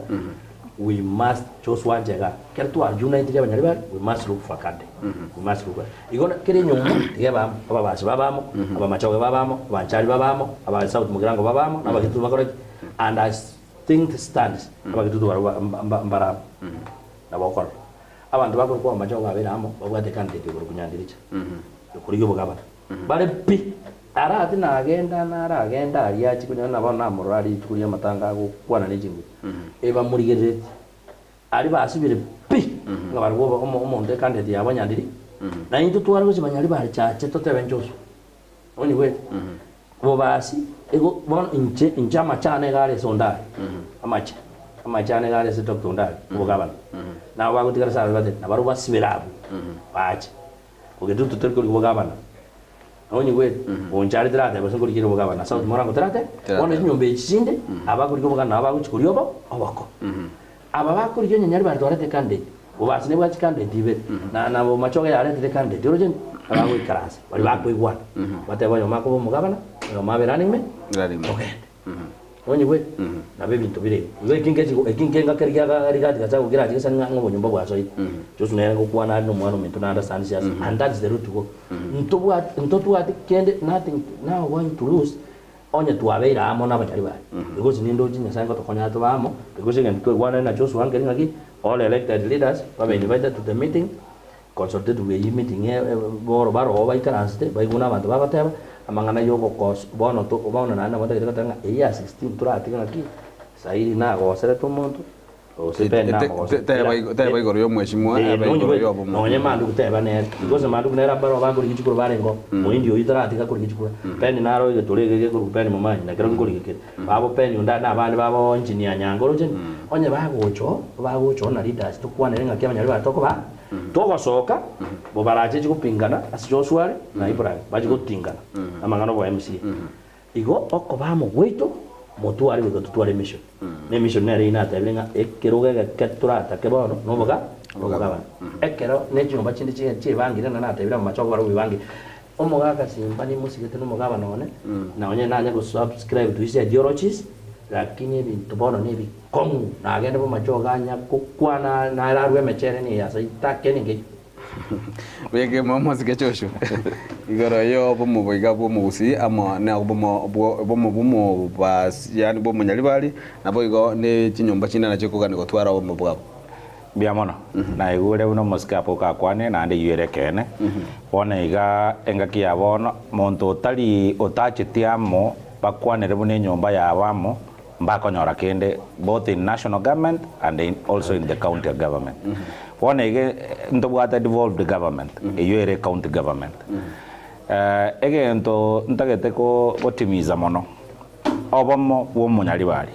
Speaker 8: we must choose one jega kertu united Abanyalibali we must look for kande we must look igona kire nyumba tigeba ababasi babamo abamachoge babamo abanchali babamo aba South Mugirango babamo nabakitu bakora and I think stands abakitu mbara nabakora abantu bakora kwa machoge abiramo babwate kande ke kunyandiricha kuri yo bugaba bare pi arati na agenda ariachi kunya na bana morali tukuri amatanga kwana n'ijingu eba murigerete ari basubire pi ngabarwo omonde kandi yabanyandiri na into twari gusi Abanyalibali chache totebenjoso oni we bo basi ego bon inche inchama chane gare sondari amacha amachane gare se Dr. Ndali ubugabana na bagutigara sara bate na baru basibirabu baje ugedutu terko ubugabana onye gwe onchari trate baso kuri kiro ubugabana sa morango trate ono nyombe chinde abakuri ubugana abaguchikuri obo obako aba bakuri yo nyanyari bari twarete kande ubasine bwa chikande dibe na bo machoga yare te kande dirojen abago ikarasa bari bakwigwa bate bayo mako ubugabana yo maberani me okay onye gwe nabe bintu bire we kingenga keriga rigati gacha kugira chikasa ngo nyumba bwa soyi just nere kukwana no mwana muntu na understand siasa and that's the root to go ntotu ati kende nothing now going to lose onye tuabeira amo na banyari bari because nindo jinya sanga to konya to bamo because again kwana na just one getting again all elected leaders were invited to the meeting consulted we meeting boro baro baikaraste baiguna abantu babateba amangana yoko kos bono to bono na na mata tanga iya 16 turatika ngaki sairi na gosere to muntu o se pena
Speaker 2: te bai goro yo mweshimwa bai goro yo bomo
Speaker 8: onye mandu kuteba ne because mandu nera baro bango ligichukuru barengo muindi yo itaratika kuri gichukuru peni naro ile tolege kuri peni mamanyi na kero ngori kike babo peni unda na bandi babo engineer nyangoro je onye bagocho na leaders to kwana ngaki abanyari batoko ba togosoka bo baraje kupingana asijosware na Ibrahim baje gutingana amangano bo MC igo okobamo gweito motu ari go tutware mission ne mission nere ina tebenga ekeroga keturata kebono no boga bana ekero ne jumba chindi chi bangira na tebira macho baro bibangi omoga kasimba ni musigete no mogaba none na onye nanya go subscribe to his ideologies lakini bintu bono ne bikomu na agenda bo macho ganya kukwana na ararwe mechere ni yasa itake ninge
Speaker 2: wege mama sikechosho igoro yo bomo boiga bomo usi ama ne bomo bas yani bomo nyalibali na boigo ne chinyomba china na chiko ganiko twara bomo bwabo
Speaker 10: biamono na igure uno mosika poka kwane na ande yere kene wona iga engaki yabono monto tali otachitiamo bakwane rebune nyomba yabamo mbakonyora kende both in national government and also in the county government one ege ntobwata devolved government eyere county government ege nto ntagete ko otimiza mono obomo wo munyalibali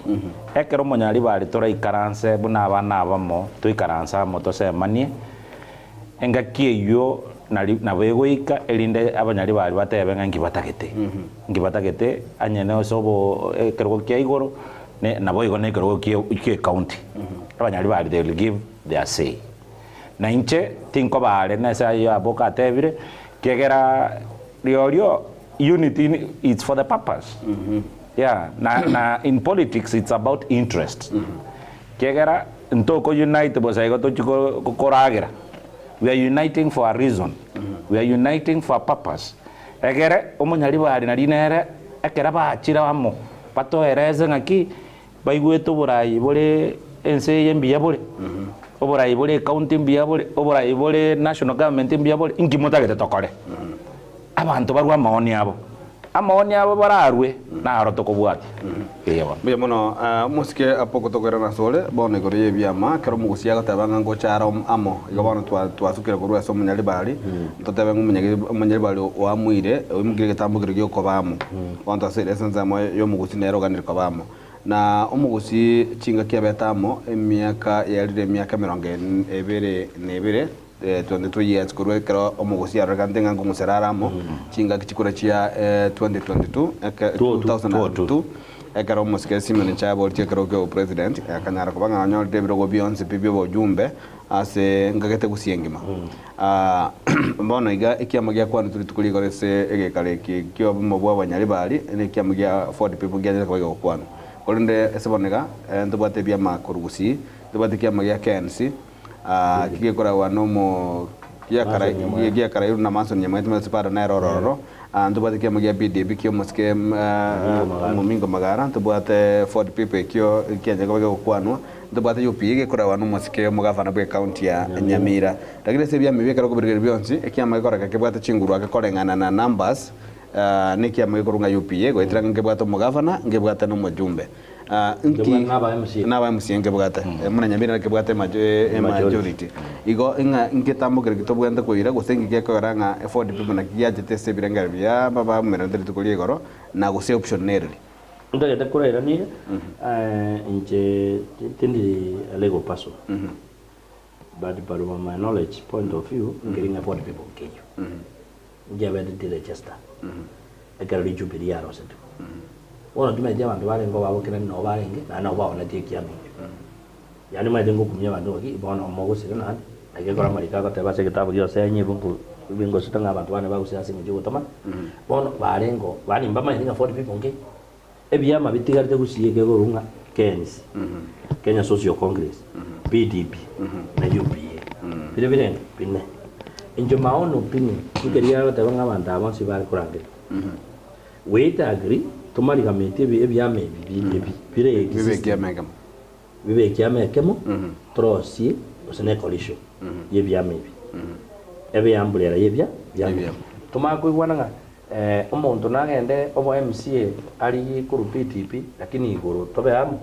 Speaker 10: ekero munyalibali tora ikaranse buna abana abamo to ikaransa moto semanie engaki yo na begoika elinde abanyalibali batebe ngibatagete anyene osobo ekero kya igoro ne na boigo ne ekero kya county abanyalibali they will give their say na inche tinko bale na sa yo aboka tebire kegera riorio unity it's for the purpose yeah na in politics it's about interest kegera ntoko unite bosaigo to chiko koragera we are uniting for a reason we are uniting for a purpose egere umunyalibali na linere ekera bachira bamo patoereze ngaki baigweto burayi bole ense yembiya bole oborayi bole county mbiya bole oborayi bole national government mbiya bole ingimotagete tokore abantu barwa maoni abo bararwe na aroto kubwati yebo
Speaker 2: bya mono musike apoko tokera na sole bone gore yebyama kero mugusiya gatabanga ngo chara amo igabano twasukira kurwa so munyalibali totabe munyalibali wa mwire umugire tambugire gyo kobamo wanto asere senza mo yo mugusi nero ganira kobamo na umugusi chinga kyabetamo emyaka yarire emyaka 22 22 years kurwe kero umugusi aragandenga ngo museraramo chinga kichikura chia 2022 ekero musike simene chabo chekero ke president akanyara kubanga nyo debro go beyond pipi bo jumbe ase ngagete gusiengima mbona iga ikiamagia kwa nturi tukuligore se egekale kyo mo bwa banyalibali ne kiamagia 40 people gya kwa go kwano kolende esebonega ndobate bya makurugusi ndobate kiamagia KNC kigekora wano mo kia kara na manso nyamete masipara na rororo ndobate kiamagia BDB kyo moske mumingo magara ndobate 40 people kyo kianja kwa go kwano ndobate yupige kora wano moske mugavana bwe county ya Nyamira lakini sebya mibeka ro kubirigere byonsi ekiamagia kora kakebwata chinguru akakorengana na numbers nikiamagia korunga UPA go itranga ngebwata mugavana ngebwata no mujumbe naba MC ngebwata muna Nyamira ngebwata majority igo inga ngetambugire kitobwenda kuira gusengi gekoranga 40 people na kiyaje tese birenga bya baba mera ndiri tukulie goro na guse option nerly
Speaker 8: ndagete kurairania inche tindi a legal person but from my knowledge point of view getting afford people Kenya ngiabe de register ekara Jubilee yaro setu wona tumeje abantu bale ngo babokera no balenge na no baona tie ami yani majengo kumya bantu baki bona mogusira na agekora marika ka teba se kitabu yo senye bungu bingo sitanga abantu bane bagusira singi gutama bona balengo bani mbama ndinga 40 people nge ebyama bitigarite gusiye gegorunga KNC Kenya Social Congress PDP na UPA bile bine injo maono pini kukeria bata banga banda abansi bari kurangira we agree tumari kamete ebyama bibe kiamekemo trosi osene coalition yebyama ebyambulera yebya tumakwigwananga omuntu nagende obo MCA ali kuru PDP lakini iguru tobe amu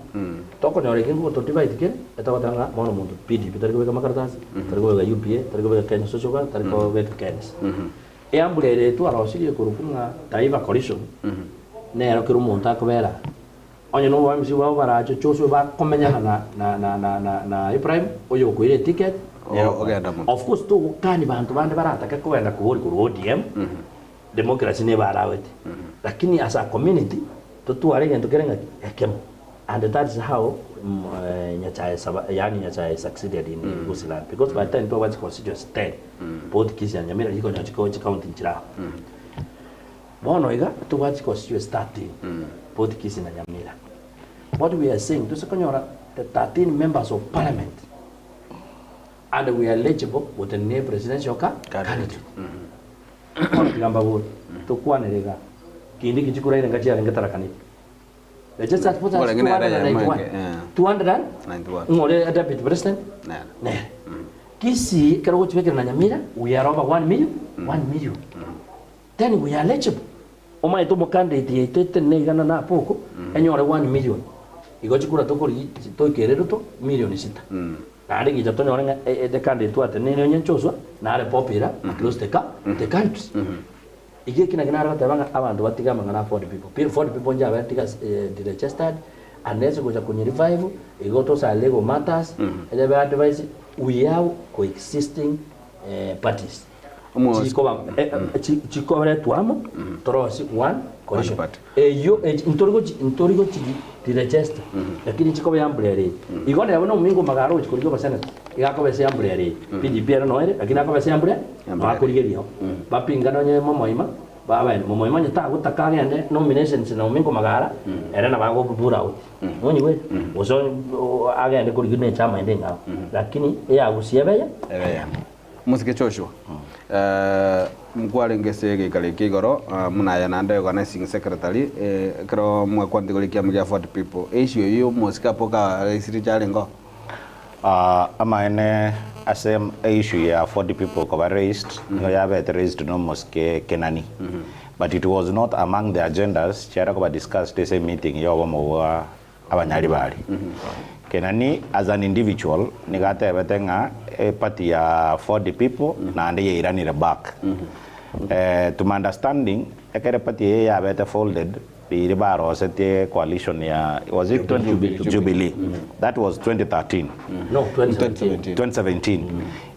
Speaker 8: tokonyore kingu totibaitike etawatanga mono muntu PDP tariko beka makaratasi tariko beka UPA tariko beka Kenya Social tariko beka KNS eambulere tu arosiri kuru kunga taiva coalition nero kiru muntu akobera onye no wa MCA wa baracho choso ba komenyana na Ibrahim oyo kuire ticket of course tu kani bantu bande barataka kwenda kuburi kuru ODM democracy ne barawete lakini as a community to arenge tukerenga ekemo and that is how Nyachae succeeded in Gusiland because by the time towards constituency 10 both Kisii and Nyamira iko Nyachiko county nchira bono iga towards constituency 13 both Kisii and Nyamira what we are saying to Sekonyora the 13 members of parliament and we are eligible with the new presidential candidate kigamba bo tukwanerega kindi kichikura ire ngachia ngatarakanite just at put 291 ngore deputy president ne Kisii karo chweke na Nyamira we are over 1 million then we are eligible oma ito mo candidate yetete ne gana na poko enyore 1 million igochikura tokori toikerero to million 6 nari gijato nyorenga the candidate tu atene nyenchoswa nare popular across the country ige kinagina tabanga abantu batigama ngana 40 people nja batiga registered unless goja kunye revive igoto sa legal matters and the advice we are coexisting parties chikobere tuamo trosi one coalition yo intorigo di register lakini chikobe yambulere igone yabona umingo magaro chikorigo basana igakobe se yambulere PDP no ere lakini akobe se yambulere bakurigerio bapingana nye momoima baba momoima nyata gutaka ngende nominations na umingo magara era na bago bura out noni we oso agende kurigine chama ndenga lakini ya gusiyebeya
Speaker 2: musike choshwa mkwale ngese gikale kigoro munaya nanda organizing secretary kro mwakwandi golikia mga 40 people issue yo musika poka isiri chalengo
Speaker 10: ama ene asem issue ya 40 people ko raised no yabe raised no mosque kenani but it was not among the agendas chara ko discussed this meeting yo mo abanyali bali kenani as an individual nigate betenga a party ya 40 people na ande iranire back to my understanding ekere party ya bete folded the baro sete coalition ya was it Jubilee that was 2013
Speaker 8: no 2017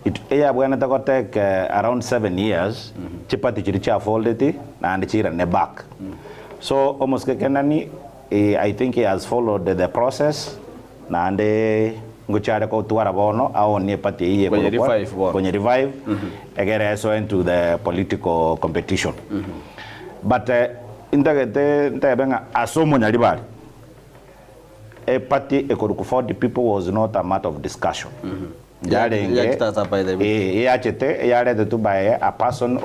Speaker 10: it ya bwana ta take around 7 years chipati chiricha folded na ande chira ne back so almost kenani I think he has followed the process na ande nguchare ko tuara bono au nie pati iye kwenye revive egere so into the political competition but indagete ntabenga asomo nyalibali a party ekoruku 40 people was not a matter of discussion yarenge yachete yarede tu by a person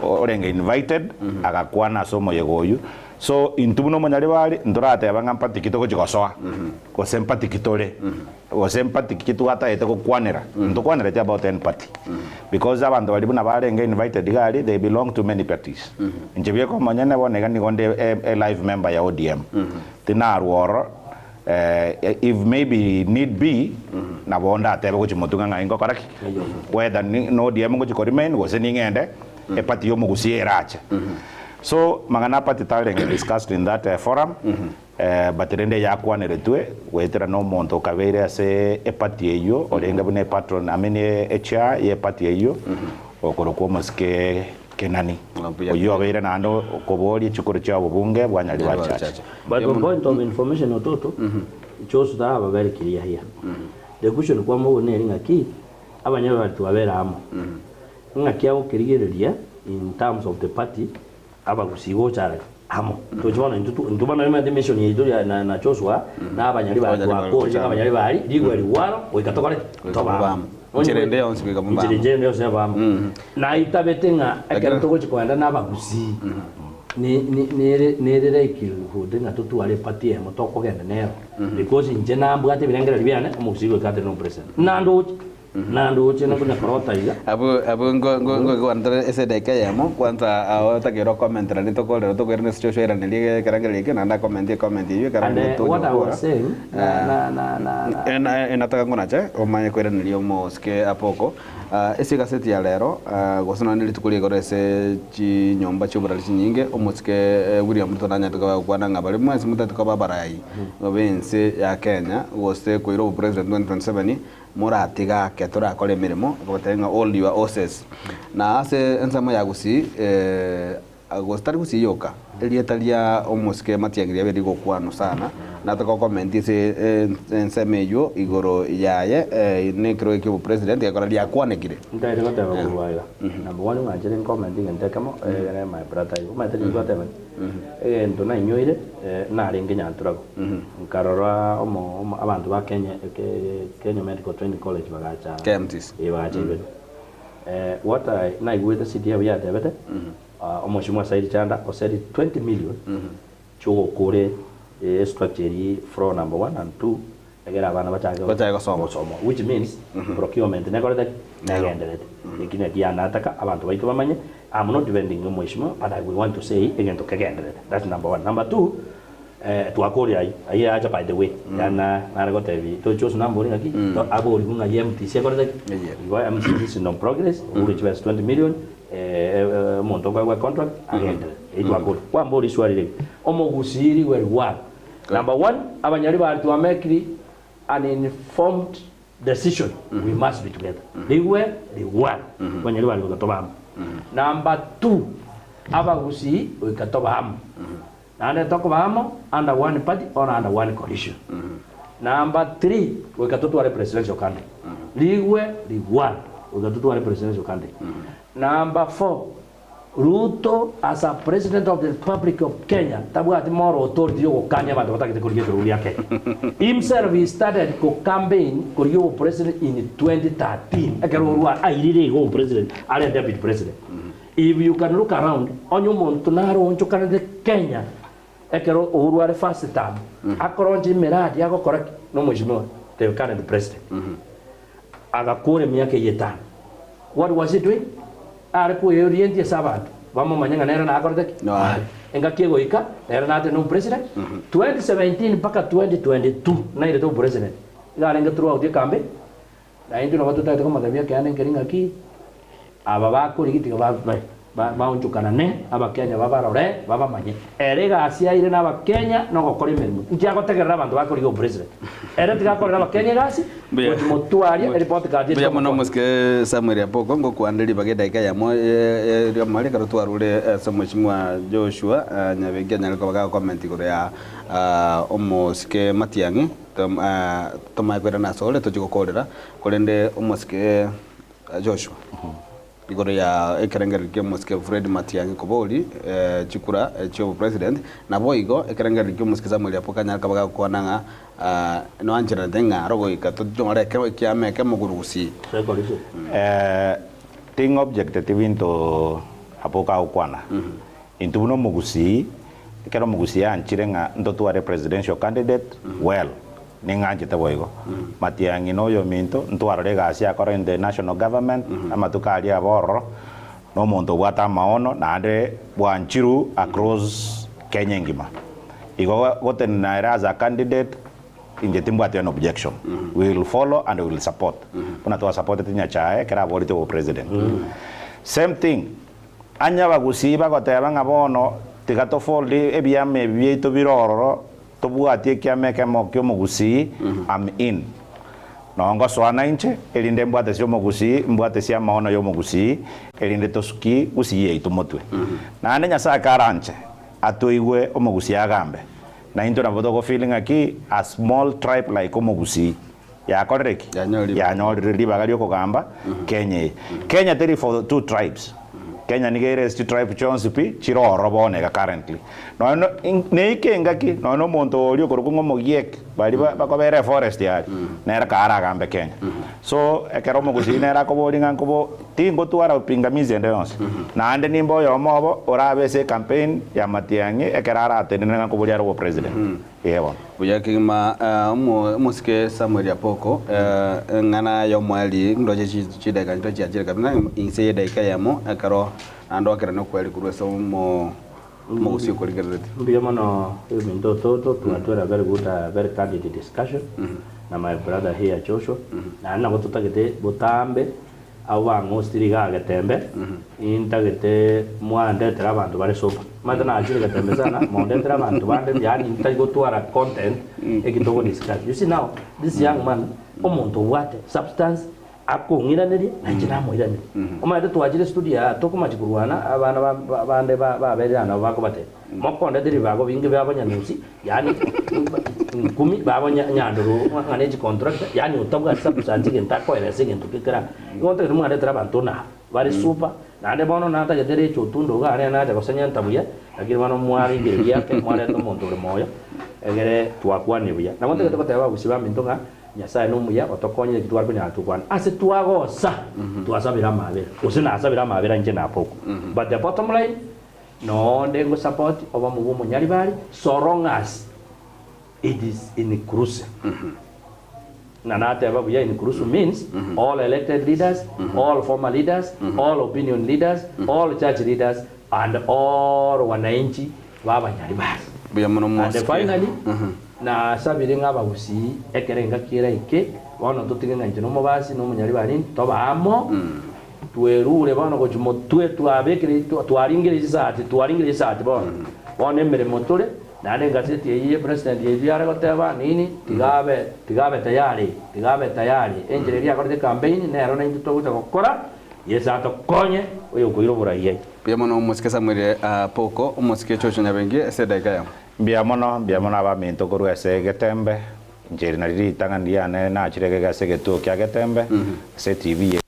Speaker 10: orenge invited agakwana asomo yegoyu so intubuno monyali bali ndorate abanga mpati kitoko chikosoa ko sempati kitole o sempati kitu ata eteko kwanera ndokwanera cha about 10 party because abantu bali buna balenge invited gali they belong to many parties njebye ko monyane bonega ni gonde a live member ya ODM tinarworo if maybe need be na bonda atebe ko chimotunga ngaingo koraki whether no ODM ko chikorimen go seningende e party yo mugusiera acha So mangana party tale discussed in that forum. But rende ya kwa neretwe wetera no monto kavere ase e party eyo orenga bune patron amene echa ye party eyo okoro kwa maske kenani oyo avere nando kobori chukuru cha bunge bwanyali wa church.
Speaker 8: But the point of information ototo chose that have a very clear here. The question kwa mo ne ringa ki abanya batu abera amo ngakia okirigereria in terms of the party abagusigo chara amo tujona ndubana na dimension yedo na Joshua na abanyali ba ko abanyali bali ligwe liwaro oikatokale toba
Speaker 2: nchirende onse kwa mamba
Speaker 8: nchirende onse bamba na itabetenga akero togo chikwanda na abagusi ni rere kiruhude nga tutuale party emo tokogenda nero because nje nambwate birengera libyane omusigo kate no president nando chena kuna korota iga
Speaker 2: abo ngo kwanda ese deka yamo kwanza awata kero comment ra nito kolero to kwerne situation era nelige karangele na comment hiyo karangele to
Speaker 8: what I was saying
Speaker 2: nataka ngonache omanye kwera nilio moske apoko ese gazeti ya lero gosona nilitukulie gore ese chi nyomba chobura chinyinge omoske William Ruto nanya tuka kwana ngabale mwezi mutatu kwa babarai ngobense ya Kenya gose koiro president 2027 muratiga ketora kole mirimo gotenga all your horses na ase ensamo ya gusi agostari gusi yoka elietalia omoske matiangiria beri gokwano sana na to comment ise ensemeyo igoro yaye ne creo que o president yakora dia kwanekire
Speaker 8: ndaire gota bakuwaira number 1 ngajere commenting ndekamo my brother you might think gota ndo na nyoire na ringe nyanturago nkarora omo abantu ba Kenya Medical Training College bagacha
Speaker 2: KMTs
Speaker 8: what I na igwete city ya debete omoshimwa Said Chanda osedi 20 million chugo kore structure from number 1 and 2 agera abana bachaga somo which means procurement nekorete nagenderete ikine kiana ataka abantu baitu bamanye I'm not defending no mwishimo but I want to say again to kagenderete that's number 1 number 2 tuakori ai aja by the way yana naragote vi to choose number ngaki to abori kunga MT sekorete iwa MCC no progress which was 20 million monto kwa contract agenderete tuakori kwa mbori swali omogusiri wa number 1 abanyali bali to make an informed decision we must be together they were abanyali bali gatoba number 2 abagusi gatoba and tokobamo under one party or under one coalition number 3 gatoto ale presidential candidate liwe gatoto ale presidential candidate number 4 Ruto as a president of the Republic of Kenya tabua tomorrow authority yo kanya bantu batakite kurigeto uli yake himself he started ko campaign kuriyo president in 2013 akero ruwa airire go president ale deputy president if you can look around onyo monto naro oncho kana Kenya akero ruwa le first term akoronji miradi yako correct no mheshimiwa the current president agakore miaka yetano what was he doing aripo orientie sabato vamos manyanga nera na akorte no enga kiego ika nera na te no president 2017 mpaka 2022 na ile to president ngalenga throughout the campaign na ndio watu tata kama tabia kiane ngeringa ki aba bako ligiti ba unchukana ne aba Kenya baba rore baba manye erega asia ile na aba Kenya no gokore merimo ntiago tegerera abantu bako ligo president era tigakora aba Kenya gasi mutuaria report card
Speaker 2: ya mono muske Samuel Apoko ngo kuandeli bageda ikaya mo ya mali karo twarure Mheshimiwa Joshua nyabege nyaliko baga comment gore ya omoske Matiangi toma kwera na sole to jikokorera kolende omoske Joshua igoro ya ekerengeri ke moske Fred Matiangi koboli chikura chio president na boigo ekerengeri ke moske Samuel Apoko nyalika baga kuananga no anjira denga rogo ikato jomare ke kiame ke mugurusi
Speaker 10: thing objective into Apoka ukwana into no mugusi kero mugusi anchirenga ndoto wa presidential candidate well ninga ta boigo Matiangi no yo minto ntwara gasi akora in the national government amatukalia borro no monto wata maono na ande bwanchiru across Kenya ngima igo goten na as a candidate in the timbo an objection we will follow and we will support kuna to support tinya chae kera bolito president same thing anya bagusi bagoteba nga bono tigato fold ebyame byito birororo tobwatie kiame kemo kyo mugusi am in nongo swana inche elinde mbwate syo mugusi mbwate sia maono yo mugusi elinde tosuki usiye itumotwe na ande nyasa karanche atoiwe omugusi agambe na into na bodogo feeling aki a small tribe like omugusi ya koreki ya nyori ribagali okogamba Kenya there for 2 tribes Kenya nigerest tribe chonsipi chiroro boneka currently no ne ikengaki no monto olio korukungo mogiek bali bakobere forest yari nera kara gambe Kenya so ekero mugusi nera koboringa kobo tingo tuara pingamizi ende yonse na ande nimbo yomobo orabese campaign ya Matiang'i ekerara atenenga koboria ro president yewo
Speaker 2: uyakima musike Samuel Apoko ngana yomwali ndoje chideka ndoje ajira kabina inse daika yamo akaro ando akera no kweli kurwesa mo mugusi kurigerete
Speaker 8: mbiyama no mindo toto tunatwera very candid discussion na my brother here Joshua na na gotutagete butambe abango stiriga gatembe intagete mwande trabantu bari sopa mata na ajira gatembe sana mwande trabantu bande yani intago twara content ekitogo discuss you see now this young man omuntu wate substance akungira neri najina mo irani omaide twajire studio tokuma chikurwana abana bande baberana bako bate mokonde diri bago bingi babanya nusi yani kumi babanya nyandoro ngane contract yani utabwa substance genta ko ere sigento kikira ngonte rumwa de trabantu na bari super nande bono nata ke derecho tundo ga ne na ko sanya ntabuya akiri bano mwari ngiria ke mwari to monto moyo egere twakwani buya na ngonte ko taba busiba mintonga nyasaye numuya otokonye kitwara kunya tukwana ase twagosa twasabira mabera usina asabira mabera nje na poko but the bottom line no ndengo support oba mugumo nyali bali so long as it is inclusive na nata babu ya inclusive means all elected leaders all former leaders all opinion leaders all church leaders and all wananchi baba nyali bali and finally na sabire ng'abagusi ekerenga kira ike bono tutinga nje no mobasi no munyali bali tobamo twerure bono gochumo twabekire twaringire isati bono emere motore nane ngaseti ye president ye yara goteba nini tigabe tayari enjere ya korte campaign nero na into gukora yesa tokonye oyo kuiro buraye
Speaker 2: pia mono musike Samuel Apoko musike chocho nyabengi sedaika yamo
Speaker 10: biamono abaminto korwa ase getembe njeri na riri tangania na chirege gase getu kya getembe se TV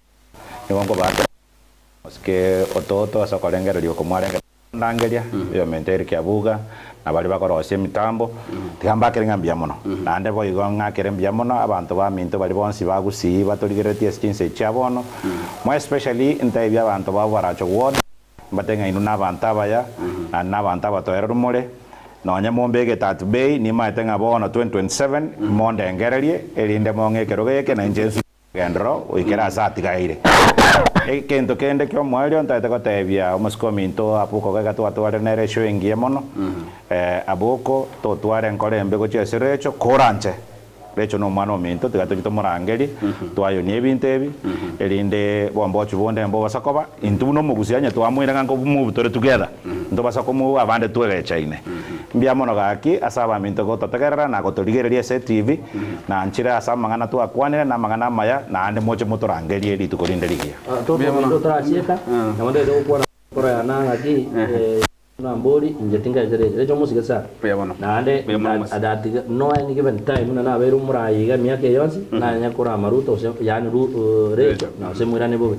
Speaker 10: ngongo ba ske ototo asa kolengero lyo komwarenga nangelia yo menteri kya buga na bali bakorosie mitambo tigamba kerenga biamono na ande boy gonga kerem biamono abantu baminto bali bonsi bagusi batoligeretie skinse chabono mo especially intai bia abantu babaracho ward batenga inuna bantaba ya na bantaba toero rumore no nyamombege tatu bay ni maitenga bono 2027 monde ngererie elinde monge kerogeke na njensu gendro oikera sati gaire ekento kende kyo mwalio ntaite kotebia omuskominto apuko gaga twatware nere shwengie mono aboko to tware nkore mbego cheserecho koranche lecho no mwana ominto tigato kitomorangeri twayo ni ebintebi elinde bombochu bonde mbo basakoba intu no mugusianya twamwira ngo move tore together ndo basakomu abande twegechaine mbiamono gaki asaba minto go totegerera na gotorigereria se TV na nchira asama ngana twakwanire na mangana maya na ande moche motorangeri eri tukorinderigia
Speaker 8: ndo trachieka na wande do kwa kora na ngaki na mbori injetinga zere ejo musika sa na ande adati no any given time na beru murai ga miake yonsi na nyakora maruto se yani rejo na se mwirane bobe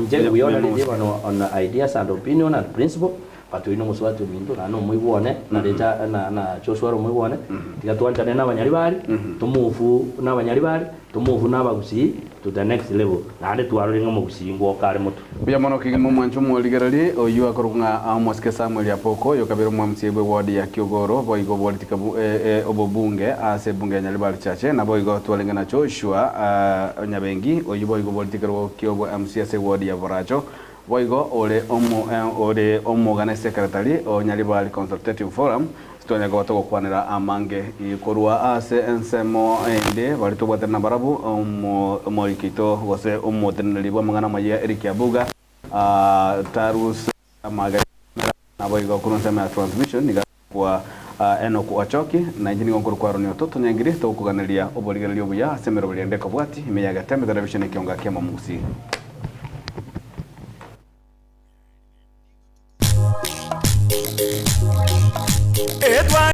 Speaker 8: nje uyona ni bano on ideas and opinion and principle patu ino muswatu minto na no muibone na leta na Joshua ro muibone tigatwanja na banyari bari tumufu na banyari bari tumufu na bagusi to the next level na ande twaroringa mugusi ngo kare mutu
Speaker 2: bia mono kigimo mwancho moligerali oyu akorunga amoske Samuel Apoko yo kabiro mwamsiebwe ward ya Kiogoro boigo politika obobunge ase bunge nyali bari chache na boigo twalenga na Joshua nyabengi oyu boigo politika ro Kiogo MCS ward ya Boracho boigo ore omogana secretary o nyali bari consultative forum stonya go to kwanira amange ikorwa ase ensemo ende bari to bwatana barabu mo ikito gose omoteneli bwa mangana maya Eric Abuga tarus magari na boigo kurunza ma transmission ni kwa Enoch Wachoki na injini ngonkuru kwa ronyo toto nyangiri to kuganĩria uborigererio buya semero buriende ko bwati imeyaga teme television ikionga kema musi